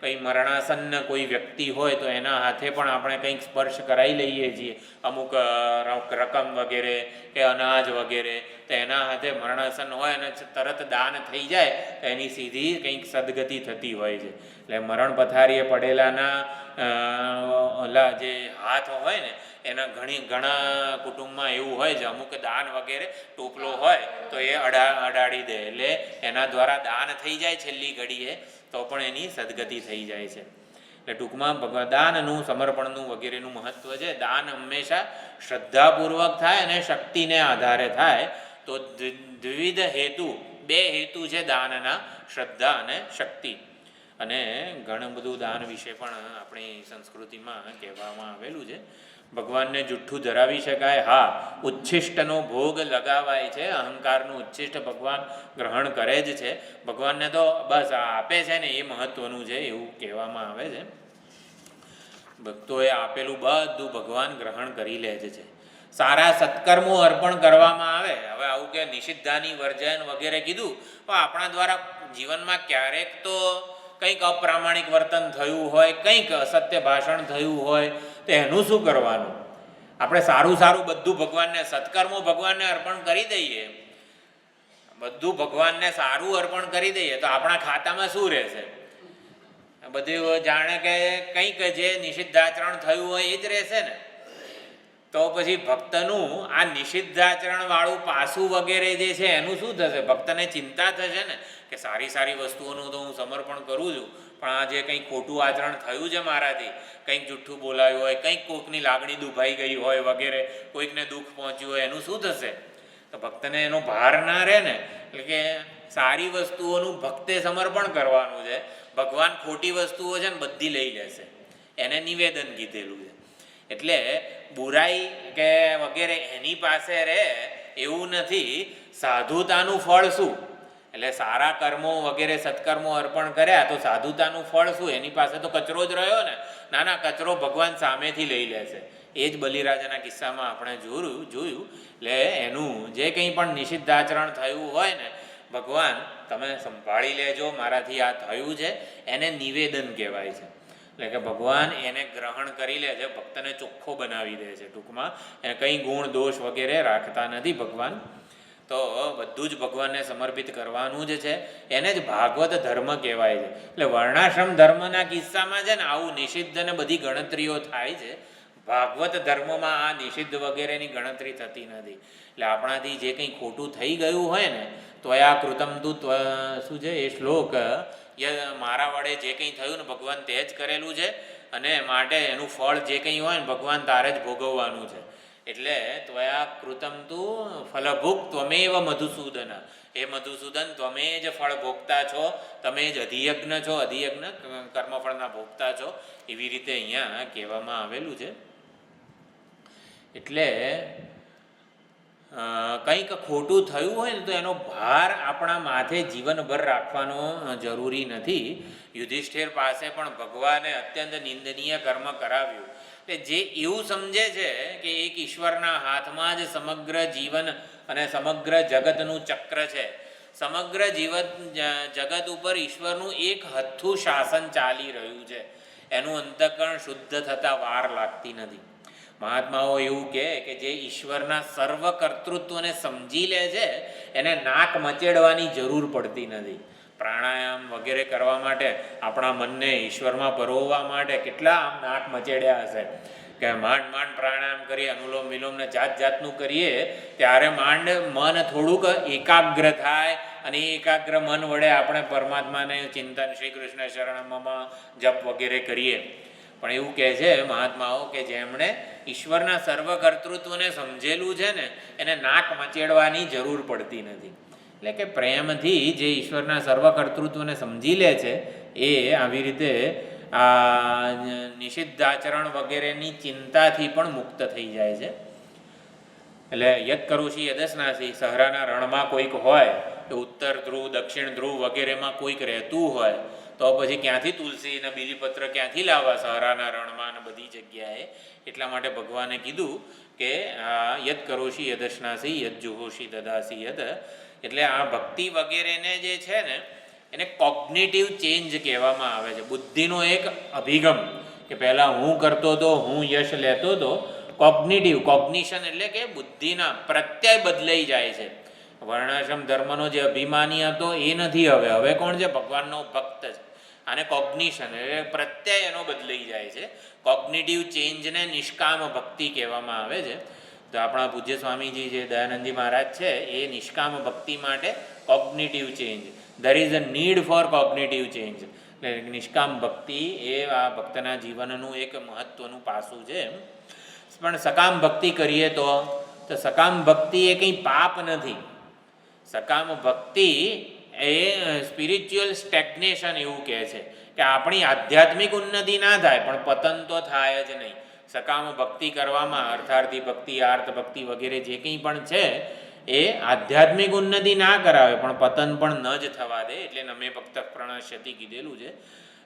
કંઈ મરણાસન્ન કોઈ વ્યક્તિ હોય તો એના હાથે પણ આપણે કંઈક સ્પર્શ કરાવી લઈએ છીએ, અમુક રકમ વગેરે કે અનાજ વગેરે, તો એના હાથે મરણાસન્ન હોય અને તરત દાન થઈ જાય તો એની સીધી કંઈક સદગતિ થતી હોય છે. એટલે મરણ પથારીએ પડેલાના ઓલા જે હાથ હોય ને એના ઘણા કુટુંબમાં એવું હોય છે, અમુક દાન વગેરે ટોપલો હોય તો એ અડાડી દે, એટલે એના દ્વારા દાન થઈ જાય છેલ્લી ઘડીએ તો પણ એની સદગતિ થઈ જાય છે. એટલે ટૂંકમાં દાનનું, સમર્પણનું વગેરેનું મહત્ત્વ છે. દાન હંમેશા શ્રદ્ધાપૂર્વક થાય અને શક્તિને આધારે થાય. તો દ્વિવિધ હેતુ, બે હેતુ છે દાનના, શ્રદ્ધા અને શક્તિ. અને ઘણું બધું દાન વિશે પણ આપણી સંસ્કૃતિમાં કહેવામાં આવેલું છે. ભગવાનને જુઠ્ઠું ધરાવી શકાય? હા. ઉચ્છિષ્ટનો ભોગ લગાવાય છે, અહંકારનું ઉચ્છિષ્ટ ભગવાન ગ્રહણ કરે જ છે. ભગવાનને તો બસ આપે છે ને એ મહત્ત્વનું છે એવું કહેવામાં આવે છે. ભક્તોએ આપેલું બધું ભગવાન ગ્રહણ કરી લે છે. સારા સત્કર્મો અર્પણ કરવામાં આવે. હવે આવું કે નિષિદ્ધાની વર્જન વગેરે કીધું, તો આપણા દ્વારા જીવનમાં ક્યારેક તો કંઈક અપ્રામાણિક વર્તન થયું હોય, કંઈક અસત્ય ભાષણ થયું હોય, તો એનું શું કરવાનું? આપણે સારું બધું ભગવાનને, સત્કર્મો ભગવાનને અર્પણ કરી દઈએ, બધું ભગવાનને સારું અર્પણ કરી દઈએ તો આપણા ખાતામાં શું રહેશે? બધું જાણે કે કંઈક જે નિષિદ્ધાચરણ થયું હોય એ જ રહેશે ને. તો પછી ભક્તનું આ નિષિદ્ધાચરણ વાળું પાસું વગેરે જે છે એનું શું થશે? ભક્તને ચિંતા થશે ને કે સારી વસ્તુઓનું તો હું સમર્પણ કરું છું, પણ આ જે કંઈક ખોટું આચરણ થયું છે મારાથી, કંઈક જુઠ્ઠું બોલાયું હોય, કંઈક કોઈકની લાગણી દુભાઈ ગઈ હોય વગેરે, કોઈકને દુઃખ પહોંચ્યું હોય, એનું શું થશે? તો ભક્તને એનો ભાર ના રહે ને. એટલે કે સારી વસ્તુઓનું ભક્તે સમર્પણ કરવાનું છે. ભગવાન ખોટી વસ્તુઓ છે ને બધી લઈ લેશે, એને નિવેદન કીધેલું છે. એટલે બુરાઈ કે વગેરે એની પાસે રહે એવું નથી. સાધુતાનું ફળ શું? એટલે સારા કર્મો વગેરે સત્કર્મો અર્પણ કર્યા તો સાધુતાનું ફળ શું? એની પાસે તો કચરો જ રહ્યો ને. ના, કચરો ભગવાન સામેથી લઈ લેશે. એ જ બલિરાજાના કિસ્સામાં આપણે જોયું. એટલે એનું જે કંઈ પણ નિષિદ્ધાચરણ થયું હોય ને, ભગવાન તમે સંભાળી લેજો, મારાથી આ થયું છે, એને નિવેદન કહેવાય છે. એટલે કે ભગવાન એને ગ્રહણ કરી લે છે, ભક્તને ચોખ્ખો બનાવી દે છે. ટૂંકમાં એને કંઈ ગુણ દોષ વગેરે રાખતા નથી ભગવાન. તો બધું જ ભગવાનને સમર્પિત કરવાનું જ છે. એને જ ભાગવત ધર્મ કહેવાય છે. એટલે વર્ણાશ્રમ ધર્મના કિસ્સામાં છે ને આવું નિષિદ્ધ ને બધી ગણતરીઓ થાય છે. ભાગવત ધર્મમાં આ નિષિદ્ધ વગેરેની ગણતરી થતી નથી. એટલે આપણાથી જે કંઈ ખોટું થઈ ગયું હોય ને, ત્વયા કૃતમ તું શું છે એ શ્લોક, મારા વડે જે કંઈ થયું ને ભગવાન તે જ કરેલું છે, અને માટે એનું ફળ જે કંઈ હોય ને ભગવાન તારે જ ભોગવવાનું છે. એટલે ત્વયા કૃતમ તું ફલભુક ત્વમેવ મધુસૂદન. એ મધુસૂદન, તમે જ ફળ ભોગતા છો, તમે જ અધિયજ્ઞ છો, અધિયજ્ઞ કર્મફળના ભોગતા છો, એવી રીતે અહીંયા કહેવામાં આવેલું છે. એટલે કંઈક ખોટું થયું હોય ને તો એનો ભાર આપણા માથે જીવનભર રાખવાનો જરૂરી નથી. યુધિષ્ઠિર પાસે પણ ભગવાને અત્યંત નિંદનીય કર્મ કરાવ્યું. એટલે જે એવું સમજે છે કે એક ઈશ્વરના હાથમાં જ સમગ્ર જીવન અને સમગ્ર જગતનું ચક્ર છે, સમગ્ર જગત ઉપર ઈશ્વરનું એક હથ્થું શાસન ચાલી રહ્યું છે, એનું અંતઃકરણ શુદ્ધ થતાં વાર લાગતી નથી. મહાત્માઓ એવું કહે કે જે ઈશ્વરના સર્વ કર્તૃત્વને સમજી લે છે એને નાક મચેડવાની જરૂર પડતી નથી. પ્રાણાયામ વગેરે કરવા માટે, આપણા મનને ઈશ્વરમાં પરોવવા માટે કેટલા આમ નાક મચેડ્યા હશે કે માંડ પ્રાણાયામ કરીએ, અનુલોમ વિલોમને જાતનું કરીએ ત્યારે માંડ મન થોડુંક એકાગ્ર થાય, અને એ એકાગ્ર મન વડે આપણે પરમાત્માને ચિંતન, શ્રી કૃષ્ણ શરણમમાં જપ વગેરે કરીએ. પણ એવું કહે છે મહાત્માઓ કે જેમણે ઈશ્વરના સર્વકર્તૃત્વને સમજેલું છે ને એને નાક મચેડવાની જરૂર પડતી નથી. એટલે કે પ્રેમથી જે ઈશ્વરના સર્વકર્તૃત્વને સમજી લે છે એ આવી રીતે આ નિષિદ્ધાચરણ વગેરેની ચિંતાથી પણ મુક્ત થઈ જાય છે. એટલે યદ કરોશી યદસ્નાસી, સહરાના રણમાં કોઈક હોય કે ઉત્તર ધ્રુવ, દક્ષિણ ધ્રુવ વગેરેમાં કોઈક રહેતું હોય તો પછી ક્યાંથી તુલસી અને બીલીપત્ર ક્યાંથી લાવવા સહરાના રણમાં અને બધી જગ્યાએ? એટલા માટે ભગવાને કીધું કે યદ કરોશી યદશ્નાસી યદ જુહોશી દદાસી યદ, એટલે આ ભક્તિ વગેરેને જે છે ને એને કોગ્નિટિવ ચેન્જ કહેવામાં આવે છે. બુદ્ધિનો એક અભિગમ કે પહેલાં હું કરતો હતો, હું યશ લેતો હતો. કોગ્નિશન એટલે કે બુદ્ધિના પ્રત્યય બદલાઈ જાય છે. વર્ણાશ્રમ ધર્મનો જે અભિમાની હતો એ નથી હવે કોણ છે? ભગવાનનો ભક્ત છે. આને કોગ્નિશન એટલે પ્રત્યય એનો બદલાઈ જાય છે. કોગ્નિટિવ ચેન્જને નિષ્કામ ભક્તિ કહેવામાં આવે છે. તો આપણા પૂજ્ય સ્વામીજી જે દયાનંદજી મહારાજ છે એ નિષ્કામ ભક્તિ માટે cognitive change, there is a need four cognitive change, એટલે નિષ્કામ ભક્તિ એ આ ભક્તના જીવનનું એક મહત્વનું પાસું છે. પણ સકામ ભક્તિ કરીએ તો સકામ ભક્તિ એ કંઈ પાપ નથી. સકામ ભક્તિ એ સ્પિરિચ્યુઅલ સ્ટેગ્નેશન એવું કહે છે કે આપણી આધ્યાત્મિક ઉન્નતિ ના થાય પણ પતન તો થાય જ નહીં. સકામ ભક્તિ કરવામાં અર્થાર્થી ભક્તિ, આર્ત ભક્તિ વગેરે જે કંઈ પણ છે એ આધ્યાત્મિક ઉન્નતિ ના કરાવે પણ પતન પણ ન જ થવા દે, એટલે નમે ભક્ત પ્રણશ્યતિ કીધેલું છે.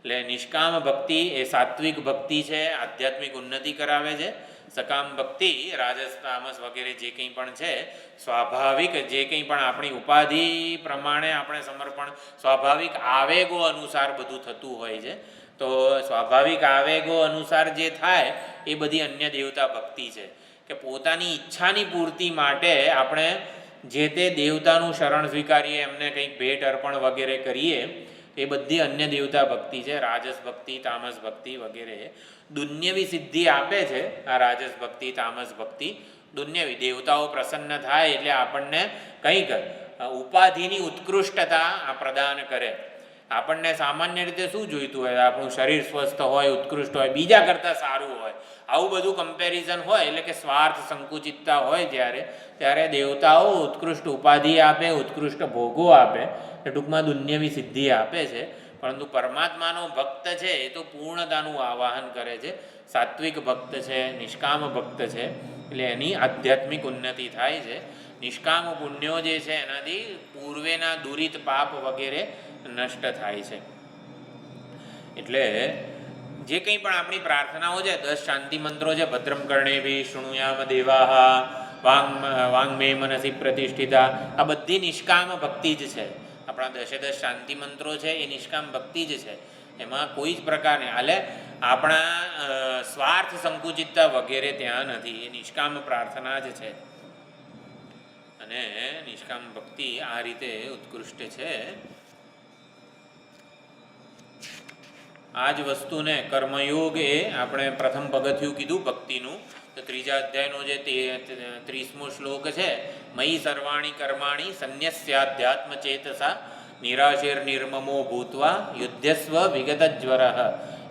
એટલે નિષ્કામ ભક્તિ એ સાત્વિક ભક્તિ છે, આધ્યાત્મિક ઉન્નતિ કરાવે છે. સકામ ભક્તિ રાજસ તામસ વગેરે જે કંઈ પણ છે સ્વાભાવિક જે કંઈ પણ આપણી ઉપાધિ પ્રમાણે આપણે સમર્પણ, સ્વાભાવિક આવેગો અનુસાર બધું થતું હોય છે. તો સ્વાભાવિક આવેગો અનુસાર જે થાય એ બધી અન્ય દેવતા ભક્તિ છે કે પોતાની ઈચ્છાની પૂર્તિ માટે આપણે જે તે દેવતાનું શરણ સ્વીકારીએ, એમને કંઈક ભેટ અર્પણ વગેરે કરીએ, એ બધી અન્ય દેવતા ભક્તિ છે. રાજસ ભક્તિ, તામસ ભક્તિ વગેરે દુન્યવી સિદ્ધિ આપે છે. આ રાજસ ભક્તિ, તામસ ભક્તિ દુન્યવી, દેવતાઓ પ્રસન્ન થાય એટલે આપણને કંઈક ઉપાધિની ઉત્કૃષ્ટતા પ્રદાન કરે. આપણને સામાન્ય રીતે શું જોઈતું હોય? આપણું શરીર સ્વસ્થ હોય, ઉત્કૃષ્ટ હોય, બીજા કરતાં સારું હોય, આવું બધું કમ્પેરિઝન હોય એટલે કે સ્વાર્થ સંકુચિતતા હોય ત્યારે દેવતાઓ ઉત્કૃષ્ટ ઉપાધિ આપે, ઉત્કૃષ્ટ ભોગો આપે, ટૂંકમાં દુન્યવી સિદ્ધિ આપે છે. પરંતુ પરમાત્માનો ભક્ત છે એ તો પૂર્ણતાનું આવાહન કરે છે. સાત્વિક ભક્ત છે, નિષ્કામ ભક્ત છે, એટલે એની આધ્યાત્મિક ઉન્નતિ થાય છે. નિષ્કામ પુણ્યો જે છે એનાથી પૂર્વેના દુરિત પાપ વગેરે નષ્ટ થાય છે. એટલે જે કંઈ પણ આપણી પ્રાર્થનાઓ છે, 10 શાંતિ મંત્રો છે, ભદ્રમ કર્ણેભિ શૃણુયામ દેવાહ, વાંગ્મે મનસી પ્રતિષ્ઠિતા, આ બધી નિષ્કામ ભક્તિ જ છે. આપણા 10 શાંતિ મંત્રો છે એ નિષ્કામ ભક્તિ જ છે. એમાં કોઈ જ પ્રકારની આપણા સ્વાર્થ સંકુચિતતા વગેરે ત્યાં નથી. એ નિષ્કામ પ્રાર્થના જ છે. અને નિષ્કામ ભક્તિ આ રીતે ઉત્કૃષ્ટ છે. આ જ વસ્તુને કર્મયોગ એ આપણે પ્રથમ પગથિયું કીધું ભક્તિનું. તો 3જા અધ્યાયનો જે 30મો શ્લોક છે, મયી સર્વાણી કર્માણી સંન્યસ્યાધ્યાત્મ ચેતસા નિરાશેર નિર્મમો ભૂત્વા યુદ્ધસ્વ વિગતજ્વરઃ.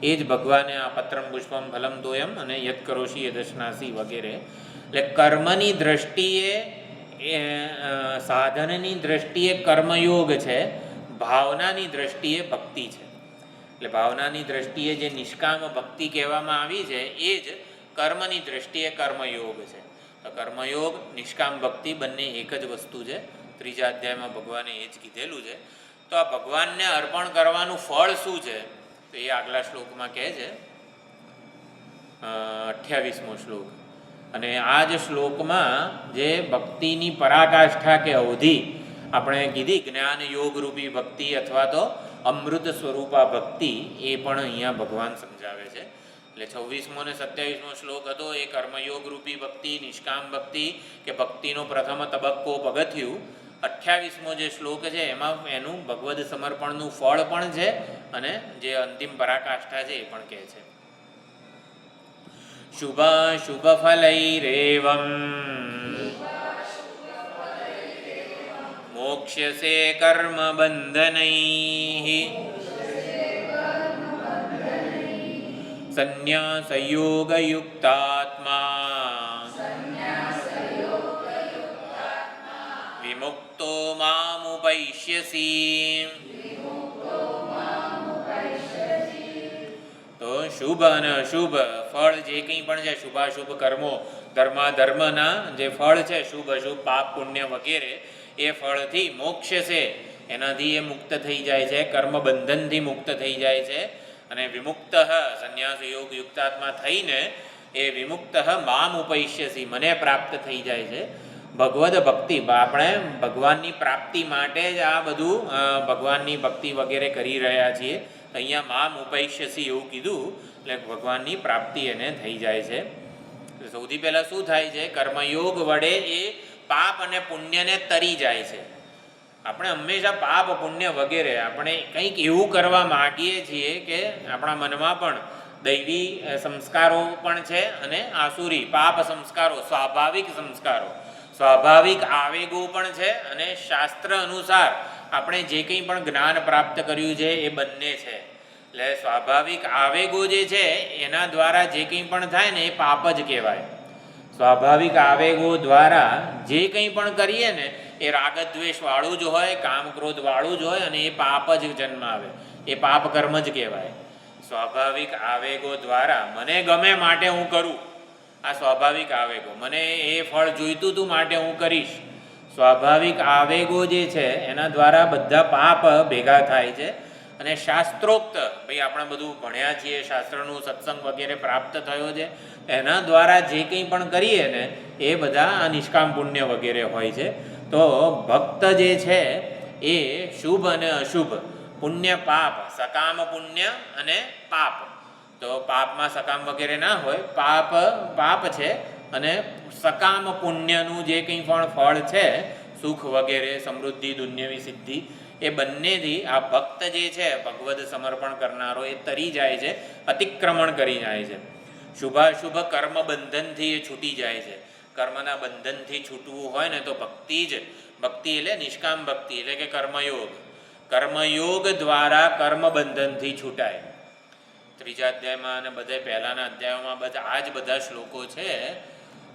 એ જ ભગવાને આ પત્રમ પુષ્પમ ફલમ તોયમ અને યદ કરોશી યદશ્નાસી વગેરે. એટલે કર્મની દ્રષ્ટિએ સાધનની દ્રષ્ટિએ કર્મયોગ છે, ભાવનાની દ્રષ્ટિએ ભક્તિ છે. એટલે ભાવનાની દ્રષ્ટિએ જે નિષ્કામ ભક્તિ કહેવામાં આવી છે એ જ કર્મની દ્રષ્ટિએ કર્મયોગ છે. તો કર્મયોગ, નિષ્કામ ભક્તિ બંને એક જ વસ્તુ છે. 3જા અધ્યાયમાં ભગવાને એ જ કીધેલું છે. તો આ ભગવાનને અર્પણ કરવાનું ફળ શું છે તો એ આગલા શ્લોકમાં કહે છે, 28મો શ્લોક. અને આ જ શ્લોકમાં જે ભક્તિની પરાકાષ્ઠા કે અવધિ આપણે કીધી, જ્ઞાન યોગ રૂપી ભક્તિ અથવા તો અમૃત સ્વરૂપા ભક્તિ, એ પણ અહીંયા ભગવાન સમજાવે છે. એટલે 26મો અને 27મો શ્લોક હતો એ કર્મયોગ રૂપી ભક્તિ, નિષ્કામ ભક્તિ કે ભક્તિનો પ્રથમ તબક્કો પગથિયું. 28મો જે શ્લોક છે એમાં એનું ભગવદ સમર્પણનું ફળ પણ છે અને જે અંતિમ પરાકાષ્ઠા છે એ પણ કહે છે. શુભ ફલૈરેવમ મોક્ષ્યસે કર્મ બંધનૈઃ સંન્યાસયોગયુક્તાત્મા વિમુક્તો મામુપૈષ્યસી. તો શુભ અને અશુભ ફળ જે કંઈ પણ છે, શુભાશુભ કર્મો, ધર્માધર્મના જે ફળ છે, શુભ અશુભ પાપ પુણ્ય વગેરે, એ ફળથી મોક્ષ છે એનાથી એ મુક્ત થઈ જાય છે, કર્મ બંધનથી મુક્ત થઈ જાય છે. અને વિમુક્ત સંન્યાસ યોગ યુક્તાત્મા થઈને એ વિમુક્ત મામ ઉપૈષ્યસી, મને પ્રાપ્ત થઈ જાય છે. ભગવદ ભક્તિ, આપણે ભગવાનની પ્રાપ્તિ માટે જ આ બધું ભગવાનની ભક્તિ વગેરે કરી રહ્યા છીએ. અહીંયા મામ ઉપૈષ્યસી એવું કીધું એટલે ભગવાનની પ્રાપ્તિ એને થઈ જાય છે. સૌથી પહેલાં શું થાય છે? કર્મયોગ વડે એ પાપ અને પુણ્યને તરી જાય છે. આપણે હંમેશા પાપ પુણ્ય વગેરે આપણે કંઈક એવું કરવા માગીએ છીએ કે આપણા મનમાં પણ દૈવી સંસ્કારો પણ છે અને આસુરી પાપ સંસ્કારો, સ્વાભાવિક સંસ્કારો, સ્વાભાવિક આવેગો પણ છે અને શાસ્ત્ર અનુસાર આપણે જે કંઈ પણ જ્ઞાન પ્રાપ્ત કર્યું છે એ બંને છે. એટલે સ્વાભાવિક આવેગો જે છે એના દ્વારા જે કંઈ પણ થાય ને એ પાપ જ કહેવાય. સ્વાભાવિક આવેગો દ્વારા જે કંઈ પણ કરીએ ને એ રાગદ્વેષ વાળું જ હોય, કામ ક્રોધ વાળું જ હોય અને એ પાપ જ જન્મ આવે, એ પાપ કર્મ જ કહેવાય. સ્વાભાવિક આવેગો દ્વારા મને ગમે માટે હું કરું, આ સ્વાભાવિક આવેગો, મને એ ફળ જોઈતું હતું માટે હું કરીશ, સ્વાભાવિક આવેગો જે છે એના દ્વારા બધા પાપ ભેગા થાય છે. અને શાસ્ત્રોક્ત, ભાઈ આપણે બધું ભણ્યા છીએ, શાસ્ત્રનું સત્સંગ વગેરે પ્રાપ્ત થયો છે, એના દ્વારા જે કંઈ પણ કરીએ ને એ બધા આ નિષ્કામ પુણ્ય વગેરે હોય છે. તો ભક્ત જે છે એ શુભ અને અશુભ, પુણ્ય પાપ, સકામ પુણ્ય અને પાપ. તો પાપમાં સકામ વગેરે ના હોય, પાપ છે અને સકામ પુણ્યનું જે કંઈ પણ ફળ છે, સુખ વગેરે, સમૃદ્ધિ, દુન્યવી સિદ્ધિ, એ બંનેથી આ ભક્ત જે છે ભગવદ સમર્પણ કરનારો એ તરી જાય છે, અતિક્રમણ કરી જાય છે. શુભાશુભ કર્મ બંધનથી એ છૂટી જાય છે. કર્મના બંધનથી છૂટવું હોય ને તો ભક્તિ જ, ભક્તિ એટલે નિષ્કામ ભક્તિ એટલે કે કર્મયોગ. કર્મયોગ દ્વારા કર્મ બંધનથી છૂટાય. ત્રીજા અધ્યાયમાં અને બધા પહેલાના અધ્યાયોમાં આ જ બધા શ્લોકો છે.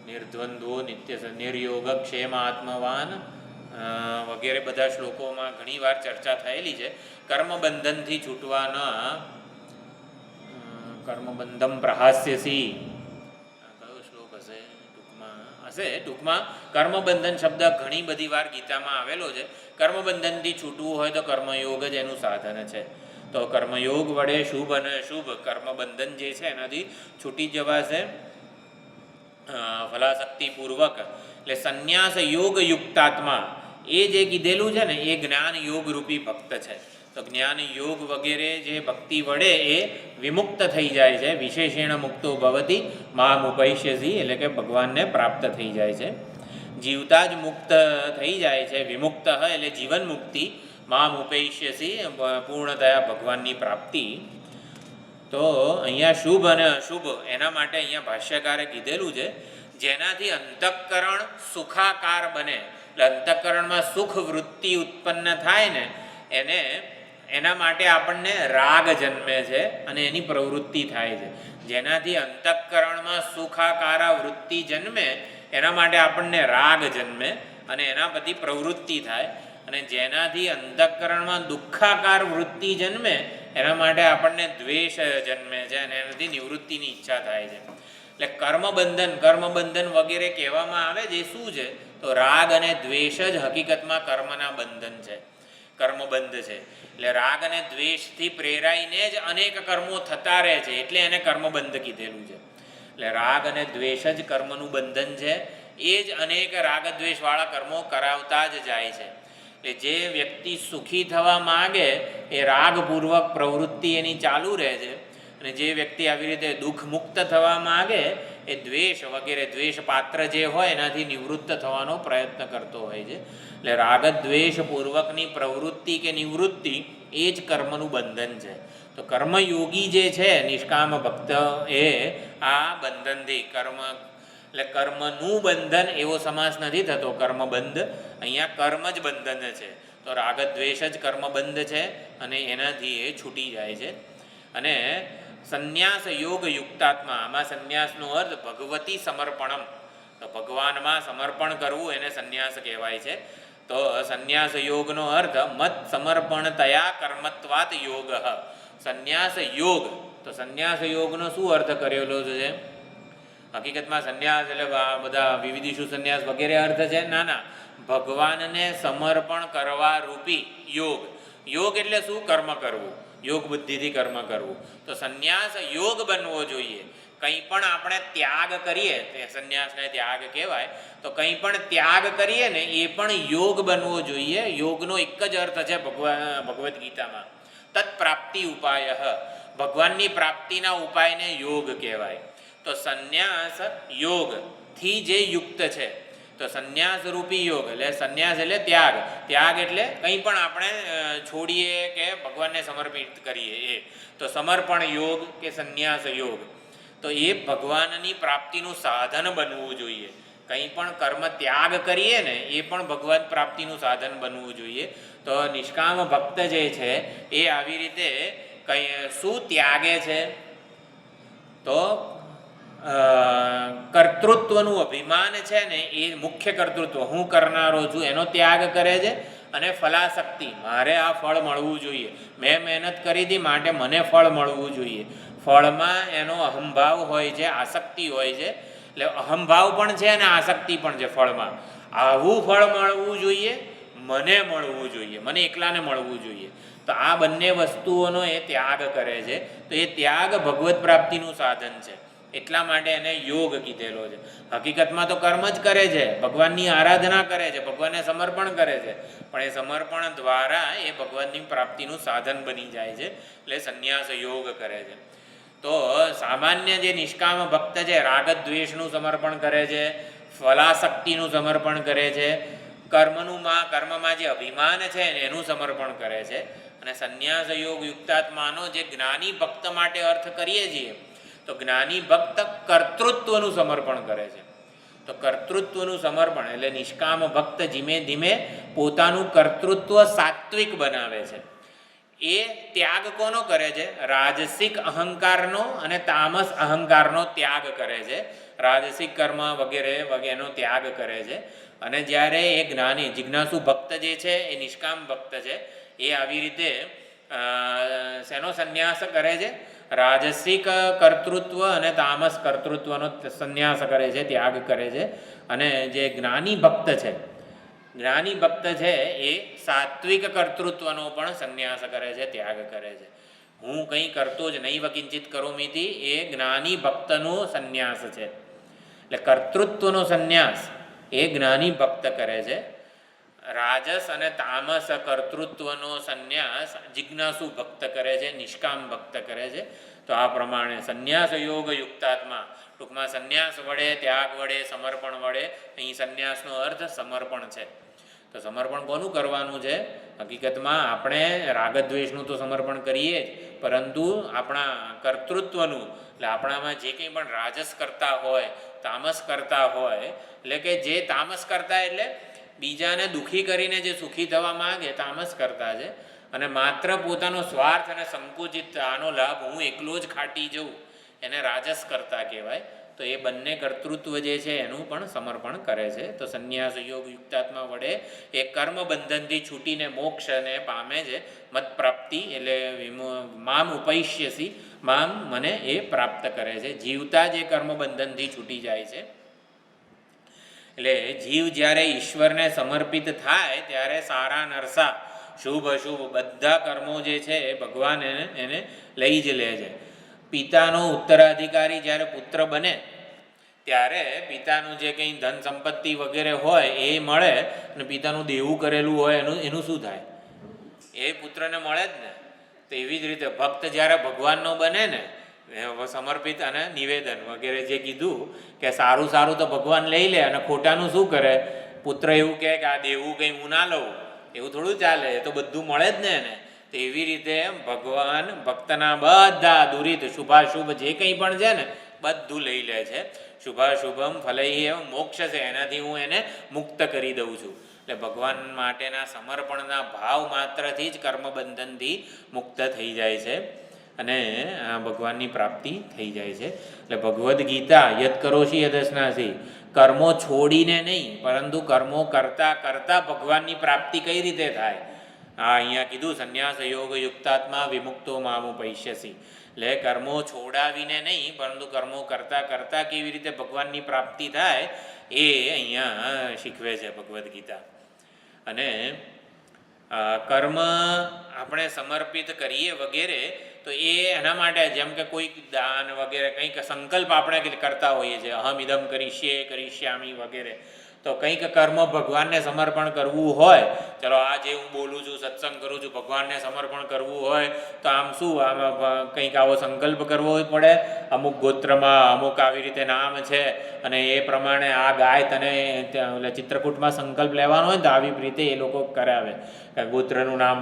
નિર્દ્વંદ્વો નિત્ય નિર્યોગ ક્ષેમ આત્મવાન વગેરે બધા શ્લોકોમાં ઘણીવાર ચર્ચા થયેલી છે. કર્મબંધનથી છૂટવાના કર્મબંધમ પ્રહાસ્યસી, કયો શ્લોક હશે ટૂંકમાં કર્મબંધન શબ્દ ઘણી બધી વાર ગીતામાં આવેલો છે. કર્મબંધનથી છૂટવું હોય તો કર્મયોગ જ એનું સાધન છે. તો કર્મયોગ વડે શુભ અને અશુભ કર્મબંધન જે છે એનાથી છૂટી જવાશે ફલાશક્તિપૂર્વક. એટલે સંન્યાસ યોગ યુક્તાત્મા એ જે કીધેલું છે ને એ જ્ઞાન યોગ રૂપી ભક્ત છે. તો જ્ઞાન યોગ વગેરે જે ભક્તિ વડે એ વિમુક્ત થઈ જાય છે. વિશેષેણ મુક્તો ભવતી મામ ઉપૈષ્યસી, એટલે કે ભગવાનને પ્રાપ્ત થઈ જાય છે. જીવતા જ મુક્ત થઈ જાય છે. વિમુક્ત એટલે જીવન મુક્તિ, મામ ઉપૈષ્યસી પૂર્ણતયા ભગવાનની પ્રાપ્તિ. તો અહીંયા શુભ અને અશુભ એના માટે અહીંયા ભાષ્યકારે કીધેલું છે, જેનાથી અંતઃકરણ સુખાકાર બને, એટલે અંતઃકરણમાં સુખ વૃત્તિ ઉત્પન્ન થાય ને એના માટે આપણને રાગ જન્મે છે અને એની પ્રવૃત્તિ થાય છે. જેનાથી અંતઃકરણમાં સુખાકારા વૃત્તિ જન્મે એના માટે આપણને રાગ જન્મે અને એના પછી પ્રવૃત્તિ થાય. અને જેનાથી અંતઃકરણમાં દુઃખાકાર વૃત્તિ જન્મે એના માટે આપણને દ્વેષ જન્મે છે અને એનાથી નિવૃત્તિની ઈચ્છા થાય છે. એટલે કર્મબંધન વગેરે કહેવામાં આવે છે. શું છે? તો રાગ અને દ્વેષ જ હકીકતમાં કર્મના બંધન છે, કર્મબંધ છે. એટલે રાગ અને દ્વેષથી પ્રેરાઈને જ અનેક કર્મો થતા રહે છે, એટલે એને કર્મબંધ કીધેલું છે. એટલે રાગ અને દ્વેષ જ કર્મનું બંધન છે. એ જ અનેક રાગ દ્વેષવાળા કર્મો કરાવતા જ જાય છે. એટલે જે વ્યક્તિ સુખી થવા માગે એ રાગપૂર્વક પ્રવૃત્તિ એની ચાલુ રહે છે, અને જે વ્યક્તિ આવી રીતે દુઃખ મુક્ત થવા માગે એ દ્વેષ વગેરે દ્વેષ પાત્ર જે હોય એનાથી નિવૃત્ત થવાનો પ્રયત્ન કરતો હોય છે. એટલે રાગદ્વેષપૂર્વકની પ્રવૃત્તિ કે નિવૃત્તિ એ જ કર્મનું બંધન છે. તો કર્મયોગી જે છે નિષ્કામ ભક્ત એ આ બંધનથી એટલે કર્મનું બંધન એવો સમાસ નથી થતો, કર્મબંધ. અહીંયા કર્મ જ બંધન છે. તો રાગદ્વેષ જ કર્મબંધ છે અને એનાથી એ છૂટી જાય છે. અને સંન્યાસ યોગ યુક્તાત્મા, આમાં સંન્યાસનો અર્થ ભગવતી સમર્પણમ, તો ભગવાનમાં સમર્પણ કરવું એને સંન્યાસ કહેવાય છે. તો સંન્યાસ યોગનો અર્થ મત સમર્પણતયા કર્મત્વાત યોગ. સંન્યાસ યોગ, તો સંન્યાસ યોગનો શું અર્થ કરેલો છે? હકીકતમાં સંન્યાસ એટલે બધા વિવિધિષુ સંન્યાસ વગેરે અર્થ છે? ના, ભગવાનને સમર્પણ કરવા રૂપી યોગ. યોગ એટલે શું? કર્મ કરવું, યોગ બુદ્ધિથી કર્મ કરવું. તો સંન્યાસ યોગ બનવો જોઈએ. કંઈ પણ આપણે ત્યાગ કરીએ, તે સંન્યાસને ત્યાગ કહેવાય, તો કંઈ પણ ત્યાગ કરીએ ને એ પણ યોગ બનવો જોઈએ. યોગનો એક જ અર્થ છે ભગવદ્ ગીતામાં, તત્પ્રાપ્તિ ઉપાય, ભગવાનની પ્રાપ્તિના ઉપાયને યોગ કહેવાય. તો સંન્યાસ યોગથી જે યુક્ત છે, તો સંન્યાસ રૂપી યોગ એટલે સંન્યાસ એટલે ત્યાગ, ત્યાગ એટલે કંઈ પણ આપણે છોડીએ કે ભગવાનને સમર્પિત કરીએ એ, તો સમર્પણ યોગ કે સંન્યાસ યોગ, તો એ ભગવાનની પ્રાપ્તિનું સાધન બનવું જોઈએ. કંઈ પણ કર્મ ત્યાગ કરીએ ને એ પણ ભગવાન પ્રાપ્તિનું સાધન બનવું જોઈએ. તો નિષ્કામ ભક્ત જે છે એ આવી રીતે શું ત્યાગે છે, તો કર્તૃત્વનું અભિમાન છે ને એ મુખ્ય કર્તૃત્વ, હું કરનારો છું, એનો ત્યાગ કરે છે. અને ફલાશક્તિ, મારે આ ફળ મળવું જોઈએ, મેં મહેનત કરી હતી માટે મને ફળ મળવું જોઈએ, ફળમાં એનો અહંભાવ હોય છે, આસક્તિ હોય છે. એટલે અહંભાવ પણ છે અને આસક્તિ પણ છે ફળમાં. આવું ફળ મળવું જોઈએ, મને મળવું જોઈએ, મને એકલાને મળવું જોઈએ. તો આ બંને વસ્તુઓનો એ ત્યાગ કરે છે. તો એ ત્યાગ ભગવત પ્રાપ્તિનું સાધન છે, એટલા માટે એને યોગ કીધેલો છે. હકીકતમાં તો કર્મ જ કરે છે, ભગવાનની આરાધના કરે છે, ભગવાનને સમર્પણ કરે છે, પણ એ સમર્પણ દ્વારા એ ભગવાનની પ્રાપ્તિનું સાધન બની જાય છે, એટલે સંન્યાસ યોગ કરે છે. તો સામાન્ય જે નિષ્કામ ભક્ત છે, રાગ દ્વેષનું સમર્પણ કરે છે, ફલાશક્તિનું સમર્પણ કરે છે, કર્મમાં જે અભિમાન છે એનું સમર્પણ કરે છે. અને સંન્યાસ યોગ યુક્તાત્માનો જે જ્ઞાની ભક્ત માટે અર્થ કરીએ છીએ, તો જ્ઞાની ભક્ત કર્તૃત્વનું સમર્પણ કરે છે. તો કર્તૃત્વનું સમર્પણ એટલે નિષ્કામ ભક્ત ધીમે ધીમે પોતાનું કર્તૃત્વ સાત્વિક બનાવે છે. એ ત્યાગ કોનો કરે છે? રાજસિક અહંકારનો અને તામસ અહંકારનો ત્યાગ કરે છે. રાજસિક કર્મ વગેરે વગેરેનો ત્યાગ કરે છે. અને જ્યારે એ જ્ઞાની જિજ્ઞાસુ ભક્ત જે છે, એ નિષ્કામ ભક્ત છે, એ આવી રીતે શેનો સંન્યાસ કરે છે? રાજસિક કર્તૃત્વ અને તામસ કર્તૃત્વનો સંન્યાસ કરે છે, ત્યાગ કરે છે. અને જે જ્ઞાની ભક્ત છે એ સાત્વિક કર્તૃત્વનો પણ સંન્યાસ કરે છે, ત્યાગ કરે છે. હું કંઈ કરતો જ નહીં કિંચિત કરોમીથી એ જ્ઞાની ભક્તનો સંન્યાસ છે. એટલે કર્તૃત્વનો સંન્યાસ એ જ્ઞાની ભક્ત કરે છે. રાજસ અને તામસ કર્તૃત્વનો સંન્યાસ જિજ્ઞાસુ ભક્ત કરે છે, નિષ્કામ ભક્ત કરે છે. તો આ પ્રમાણે સંન્યાસ યોગ યુક્તાત્મા, ટૂંકમાં સંન્યાસ વડે, ત્યાગ વડે, સમર્પણ વડે, અહીં સંન્યાસનો અર્થ સમર્પણ છે. તો સમર્પણ કોનું કરવાનું છે? હકીકતમાં આપણે રાગદ્વેષનું તો સમર્પણ કરીએ જ, પરંતુ આપણા કર્તૃત્વનું, એટલે આપણામાં જે કંઈ પણ રાજસ કરતા હોય, તામસ કરતા હોય, એટલે કે જે તામસ કરતા એટલે બીજાને દુઃખી કરીને જે સુખી થવા માંગે, તામસ કરતા છે. અને માત્ર પોતાનો સ્વાર્થ અને સંકુચિત આનો લાભ હું એકલો જ ખાટી જઉં, એને રાજસ કરતા કહેવાય. તો એ બંને કર્તૃત્વ જે છે એનું પણ સમર્પણ કરે છે. તો સંન્યાસ યોગ યુક્તાત્મા વડે એ કર્મ બંધનથી છૂટીને મોક્ષને પામે છે. મત પ્રાપ્તિ એટલે મામ ઉપૈષ્યસી, મામ મને એ પ્રાપ્ત કરે છે. જીવતા જે કર્મ બંધનથી છૂટી જાય છે. એટલે જીવ જ્યારે ઈશ્વરને સમર્પિત થાય ત્યારે સારા નરસા, શુભ અશુભ બધા કર્મો જે છે એ ભગવાન એને લઈ જ લે છે. પિતાનો ઉત્તરાધિકારી જ્યારે પુત્ર બને ત્યારે પિતાનું જે કંઈ ધન સંપત્તિ વગેરે હોય એ મળે, અને પિતાનું દેવું કરેલું હોય એનું શું થાય? એ પુત્રને મળે જ ને. તો એવી જ રીતે ભક્ત જ્યારે ભગવાનનો બને ને, સમર્પિત અને નિવેદન વગેરે જે કીધું કે સારું તો ભગવાન લઈ લે, અને ખોટાનું શું કરે? પુત્ર એવું કહે કે આ દેવું કંઈ હું ના લઉં, એવું થોડું ચાલે, એ તો બધું મળે જ ને એને. તો એવી રીતે ભગવાન ભક્તના બધા દુરિત શુભાશુભ જે કંઈ પણ છે ને બધું લઈ લે છે. શુભાશુભમ ફલૈ મોક્ષ છે, એનાથી હું એને મુક્ત કરી દઉં છું. એટલે ભગવાન માટેના સમર્પણના ભાવ માત્રથી જ કર્મબંધનથી મુક્ત થઈ જાય છે અને ભગવાનની પ્રાપ્તિ થઈ જાય છે. એટલે ભગવદ્ ગીતા યદ કરોશી યદસ્નાસી, કર્મો છોડીને નહીં, પરંતુ કર્મો કરતાં કરતાં ભગવાનની પ્રાપ્તિ કઈ રીતે થાય, અહીંયા કીધું સંન્યાસ યોગ યુક્તાત્મા વિમુક્તો મામુપૈષ્યસી. એટલે કર્મો છોડાવીને નહીં, પરંતુ કર્મો કરતાં કરતાં કેવી રીતે ભગવાનની પ્રાપ્તિ થાય એ અહીંયા શીખવે છે ભગવદ્ ગીતા. અને કર્મ આપણે સમર્પિત કરીએ વગેરે તો એ એના માટે જેમ કે કોઈક દાન વગેરે કંઈક સંકલ્પ આપણે કરતા હોઈએ છીએ, અહમ ઇદમ કરીશ્યામી વગેરે, તો કંઈક કર્મ ભગવાનને સમર્પણ કરવું હોય, ચલો આ જે હું બોલું છું, સત્સંગ કરું છું, ભગવાનને સમર્પણ કરવું હોય તો આમ શું આમાં કંઈક આવો સંકલ્પ કરવો પડે, અમુક ગોત્રમાં અમુક આવી રીતે નામ છે અને એ પ્રમાણે આ ગાય તને ચિત્રકૂટમાં સંકલ્પ લેવાનો હોય ને તો આવી રીતે એ લોકો કરાવે, ગોત્રનું નામ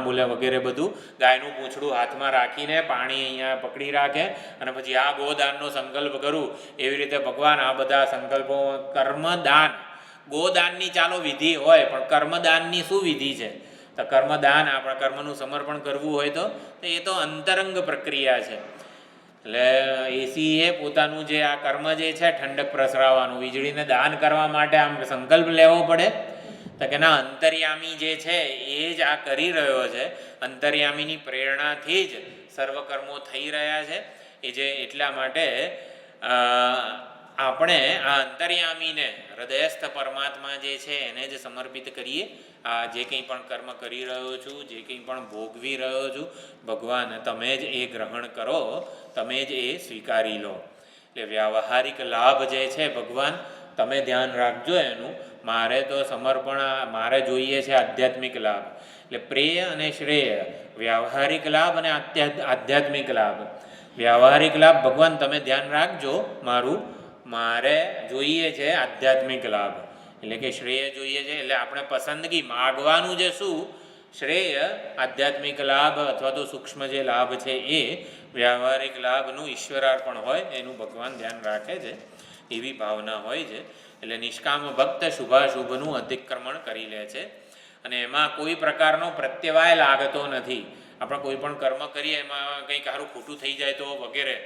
બોલે વગેરે બધું, ગાયનું પૂંછડું હાથમાં રાખીને પાણી અહીંયા પકડી રાખે અને પછી આ ગોદાનનો સંકલ્પ કરું, એવી રીતે ભગવાન આ બધા સંકલ્પો કર્મદાન, ગોદાનની ચાલો વિધિ હોય પણ કર્મદાનની શું વિધિ છે? તો કર્મદાન આપણા કર્મનું સમર્પણ કરવું હોય તો એ તો અંતરંગ પ્રક્રિયા છે. એટલે એસીએ પોતાનું જે આ કર્મ જે છે ઠંડક પ્રસરાવવાનું, વીજળીને દાન કરવા માટે આમ સંકલ્પ લેવો પડે તો કે ના, અંતર્યામી જે છે એ જ આ કરી રહ્યો છે, અંતર્યામીની પ્રેરણાથી જ સર્વકર્મો થઈ રહ્યા છે. એ જે એટલા માટે આપણે આ અંતર્યામીને, હૃદયસ્થ પરમાત્મા જે છે એને જ સમર્પિત કરીએ. આ જે કંઈ પણ કર્મ કરી રહ્યો છું, જે કંઈ પણ ભોગવી રહ્યો છું, ભગવાન તમે જ એ ગ્રહણ કરો, તમે જ એ સ્વીકારી લો. એટલે વ્યાવહારિક લાભ જે છે ભગવાન તમે ધ્યાન રાખજો એનું. મારે તો સમર્પણ, મારે જોઈએ છે આધ્યાત્મિક લાભ. એટલે પ્રેય અને શ્રેય, વ્યાવહારિક લાભ અને આધ્યાત્મિક લાભ. વ્યાવહારિક લાભ ભગવાન તમે ધ્યાન રાખજો મારું, મારે જોઈએ છે આધ્યાત્મિક લાભ, એટલે કે શ્રેય જોઈએ છે. એટલે આપણે પસંદગી માગવાનું જે શું, શ્રેય આધ્યાત્મિક લાભ અથવા તો સૂક્ષ્મ જે લાભ છે એ વ્યાવહારિક લાભનું ઈશ્વરાર્પણ હોય એનું ભગવાન ધ્યાન રાખે છે, એવી ભાવના હોય છે. એટલે નિષ્કામ ભક્ત શુભાશુભનું અતિક્રમણ કરી લે છે અને એમાં કોઈ પ્રકારનો પ્રત્યવાય લાગતો નથી. આપણે કોઈ પણ કર્મ કરીએ એમાં કંઈક સારું ખોટું થઈ જાય તો વગેરે,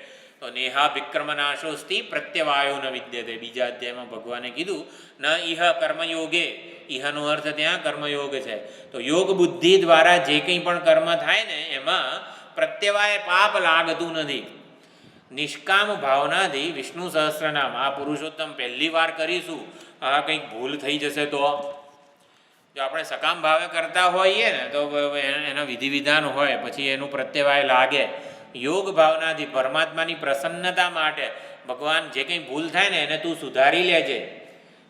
તો નેહા વિક્રમનાશોસ્તિ પ્રત્યવાયો ન વિદ્યતે, બીજા અધ્યાયમાં ભગવાને કીધું ન ઇહ કર્મયોગે, ઇહનો અર્થ ત્યાં કર્મયોગ છે. તો યોગ બુદ્ધિ દ્વારા જે કંઈ પણ કર્મ થાય ને એમાં પ્રત્યવાય પાપ લાગતું નથી. નિષ્કામ ભાવનાથી વિષ્ણુ સહસ્રનામ, આ પુરુષોત્તમ પહેલી વાર કરીશું, આ કંઈક ભૂલ થઈ જશે તો, જો આપણે સકામ ભાવે કરતા હોઈએ ને તો એના વિધિ વિધાન હોય પછી એનું પ્રત્યવાય લાગે. યોગ ભાવનાથી પરમાત્માની પ્રસન્નતા માટે ભગવાન જે કંઈ ભૂલ થાય ને એને તું સુધારી લેજે.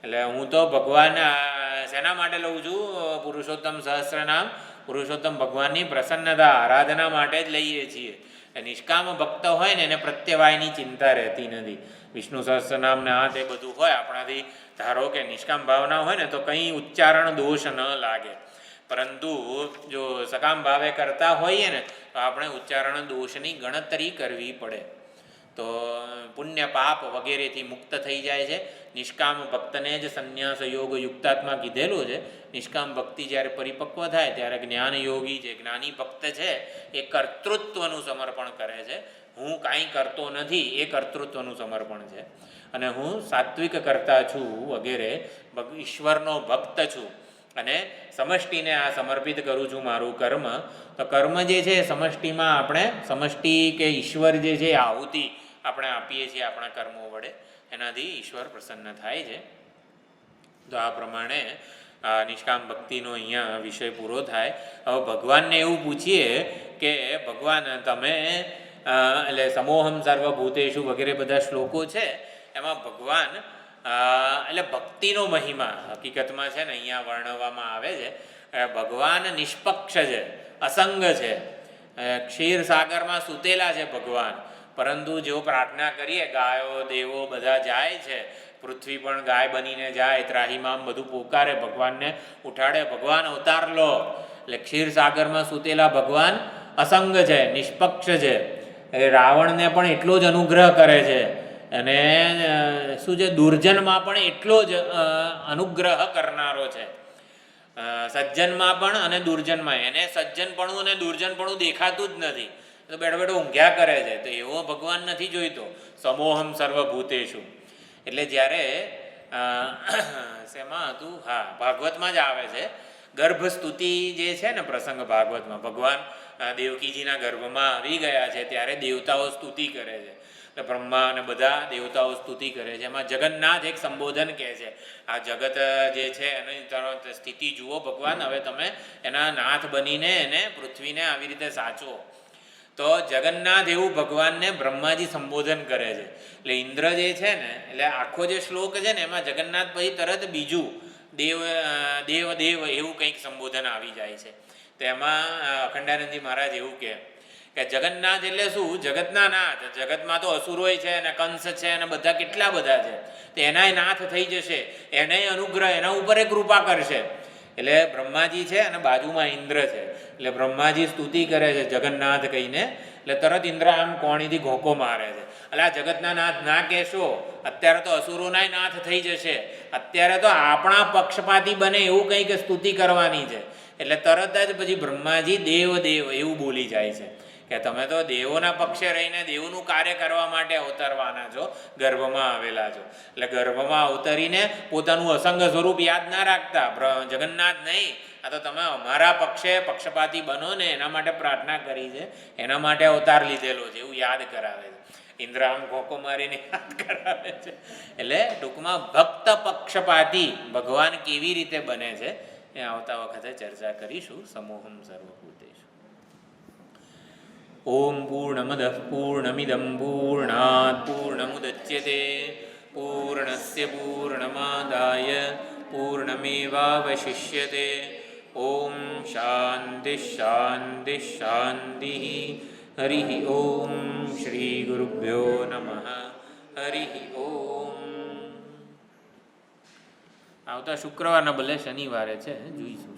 એટલે હું તો ભગવાન શેના માટે લઉં છું પુરુષોત્તમ સહસ્રનામ? પુરુષોત્તમ ભગવાનની પ્રસન્નતા આરાધના માટે જ લઈએ છીએ. નિષ્કામ ભક્ત હોય ને એને પ્રત્યવાયની ચિંતા રહેતી નથી. વિષ્ણુ સહસ્રનામ ને આ તે બધું હોય આપણાથી, ધારો કે નિષ્કામ ભાવના હોય ને તો કંઈ ઉચ્ચારણ દોષ ન લાગે. પરંતુ જો સકામ ભાવે કરતા હોઈએ ને તો આપણે ઉચ્ચારણ દોષની ગણતરી કરવી પડે. તો પુણ્ય પાપ વગેરેથી મુક્ત થઈ જાય છે. નિષ્કામ ભક્તને જ સંન્યાસ યોગ યુક્તાત્મા કીધેલું છે. નિષ્કામ ભક્તિ જ્યારે પરિપક્વ થાય ત્યારે જ્ઞાન યોગી જે જ્ઞાની ભક્ત છે એ કર્તૃત્વનું સમર્પણ કરે છે. હું કાંઈ કરતો નથી એ કર્તૃત્વનું સમર્પણ છે. અને હું સાત્વિક કરતા છું વગેરે, ઈશ્વરનો ભક્ત છું અને સમષ્ટિને આ સમર્પિત કરું છું મારું કર્મ. તો કર્મ જે છે સમષ્ટિમાં આપણે, સમષ્ટિ કે ઈશ્વર જે છે આહુતિ આપણે આપીએ છીએ આપણા કર્મો વડે, એનાથી ઈશ્વર પ્રસન્ન થાય છે. તો આ પ્રમાણે આ નિષ્કામ ભક્તિનો અહીંયા વિષય પૂરો થાય. હવે ભગવાનને એવું પૂછીએ કે ભગવાન તમે એટલે સમોહમ સર્વભૂતેષુ વગેરે બધા શ્લોકો છે એમાં ભગવાન એટલે ભક્તિનો મહિમા હકીકતમાં છે ને અહીંયા વર્ણવવામાં આવે છે. ભગવાન નિષ્પક્ષ છે, અસંગ છે, ક્ષીરસાગરમાં સૂતેલા છે ભગવાન. પરંતુ જો પ્રાર્થના કરીએ, ગાયો દેવો બધા જાય છે, પૃથ્વી પણ ગાય બનીને જાય, ત્રાહિમામ બધું પોકારે, ભગવાનને ઉઠાડે, ભગવાન અવતાર લો. એટલે ક્ષીરસાગરમાં સૂતેલા ભગવાન અસંગ છે, નિષ્પક્ષ છે. એ રાવણને પણ એટલો જ અનુગ્રહ કરે છે અને શું છે દુર્જનમાં પણ એટલો જ અનુગ્રહ કરનારો છે. સજ્જનમાં પણ અને દુર્જનમાં, એને સજ્જનપણું અને દુર્જનપણું દેખાતું જ નથી, તો બેઠો બેઠો ઊંઘ્યા કરે છે. તો એવો ભગવાન નથી જોઈતો. સમોહમ સર્વભૂતેષુ એટલે જ્યારે શેમાં હતું, હા ભાગવતમાં જ આવે છે. ગર્ભસ્તુતિ જે છે ને પ્રસંગ ભાગવતમાં, ભગવાન દેવકીજીના ગર્ભમાં આવી ગયા છે ત્યારે દેવતાઓ સ્તુતિ કરે છે. એટલે બ્રહ્મા અને બધા દેવતાઓ સ્તુતિ કરે છે. એમાં જગન્નાથ એક સંબોધન કહે છે, આ જગત જે છે એની તરત સ્થિતિ જુઓ ભગવાન, હવે તમે એના નાથ બનીને એને પૃથ્વીને આવી રીતે સાચવો. તો જગન્નાથ એવું ભગવાનને બ્રહ્માજી સંબોધન કરે છે. એટલે ઇન્દ્ર જે છે ને, એટલે આખો જે શ્લોક છે ને એમાં જગન્નાથ પછી તરત બીજું દેવ દેવ દેવ એવું કંઈક સંબોધન આવી જાય છે. તો એમાં અખંડાનંદજી મહારાજ એવું કહે કે જગન્નાથ એટલે શું? જગતના નાથ. જગતમાં તો અસુરોય છે ને કંસ છે અને બધા કેટલા બધા છે, તો એનાય નાથ થઈ જશે, એનાય અનુગ્રહ એના ઉપર કૃપા કરશે. એટલે બ્રહ્માજી છે અને બાજુમાં ઇન્દ્ર છે, એટલે બ્રહ્માજી સ્તુતિ કરે છે જગન્નાથ કહીને, એટલે તરત ઇન્દ્ર આમ કોણીથી ઘોકો મારે છે, એટલે આ જગતના નાથ ના કહેશો, અત્યારે તો અસુરોનાય નાથ થઈ જશે, અત્યારે તો આપણા પક્ષપાતી બને એવું કંઈક સ્તુતિ કરવાની છે. એટલે તરત જ પછી બ્રહ્માજી દેવ દેવ એવું બોલી જાય છે કે તમે તો દેવોના પક્ષે રહીને દેવનું કાર્ય કરવા માટે અવતરવાના છો, ગર્ભમાં આવેલા છો. એટલે ગર્ભમાં અવતરીને પોતાનું અસંગ સ્વરૂપ યાદ ના રાખતા, જગન્નાથ નહીં, આ તો તમે અમારા પક્ષે પક્ષપાતી બનો ને એના માટે પ્રાર્થના કરી છે, એના માટે અવતાર લીધેલો છે એવું યાદ કરાવે છે. ઇન્દ્ર આમ ખોખો મારીને યાદ કરાવે છે. એટલે ટૂંકમાં ભક્ત પક્ષપાતી ભગવાન કેવી રીતે બને છે એ આવતા વખતે ચર્ચા કરીશું. સમૂહમ સર્વભૂતેષુ. ઓમ પૂર્ણમદઃ પૂર્ણમિદં પૂર્ણાત પૂર્ણમુદચ્યતે પૂર્ણસ્ય પૂર્ણમાદાય પૂર્ણમેવાવશિષ્યતે. ઓમ શાંતિ શાંતિ શાંતિ. હરિ ઓમ. શ્રી ગુરુભ્યો નમઃ. હરિ ઓમ. આવતા શુક્રવારના બદલે શનિવારે છે, જોઈશું.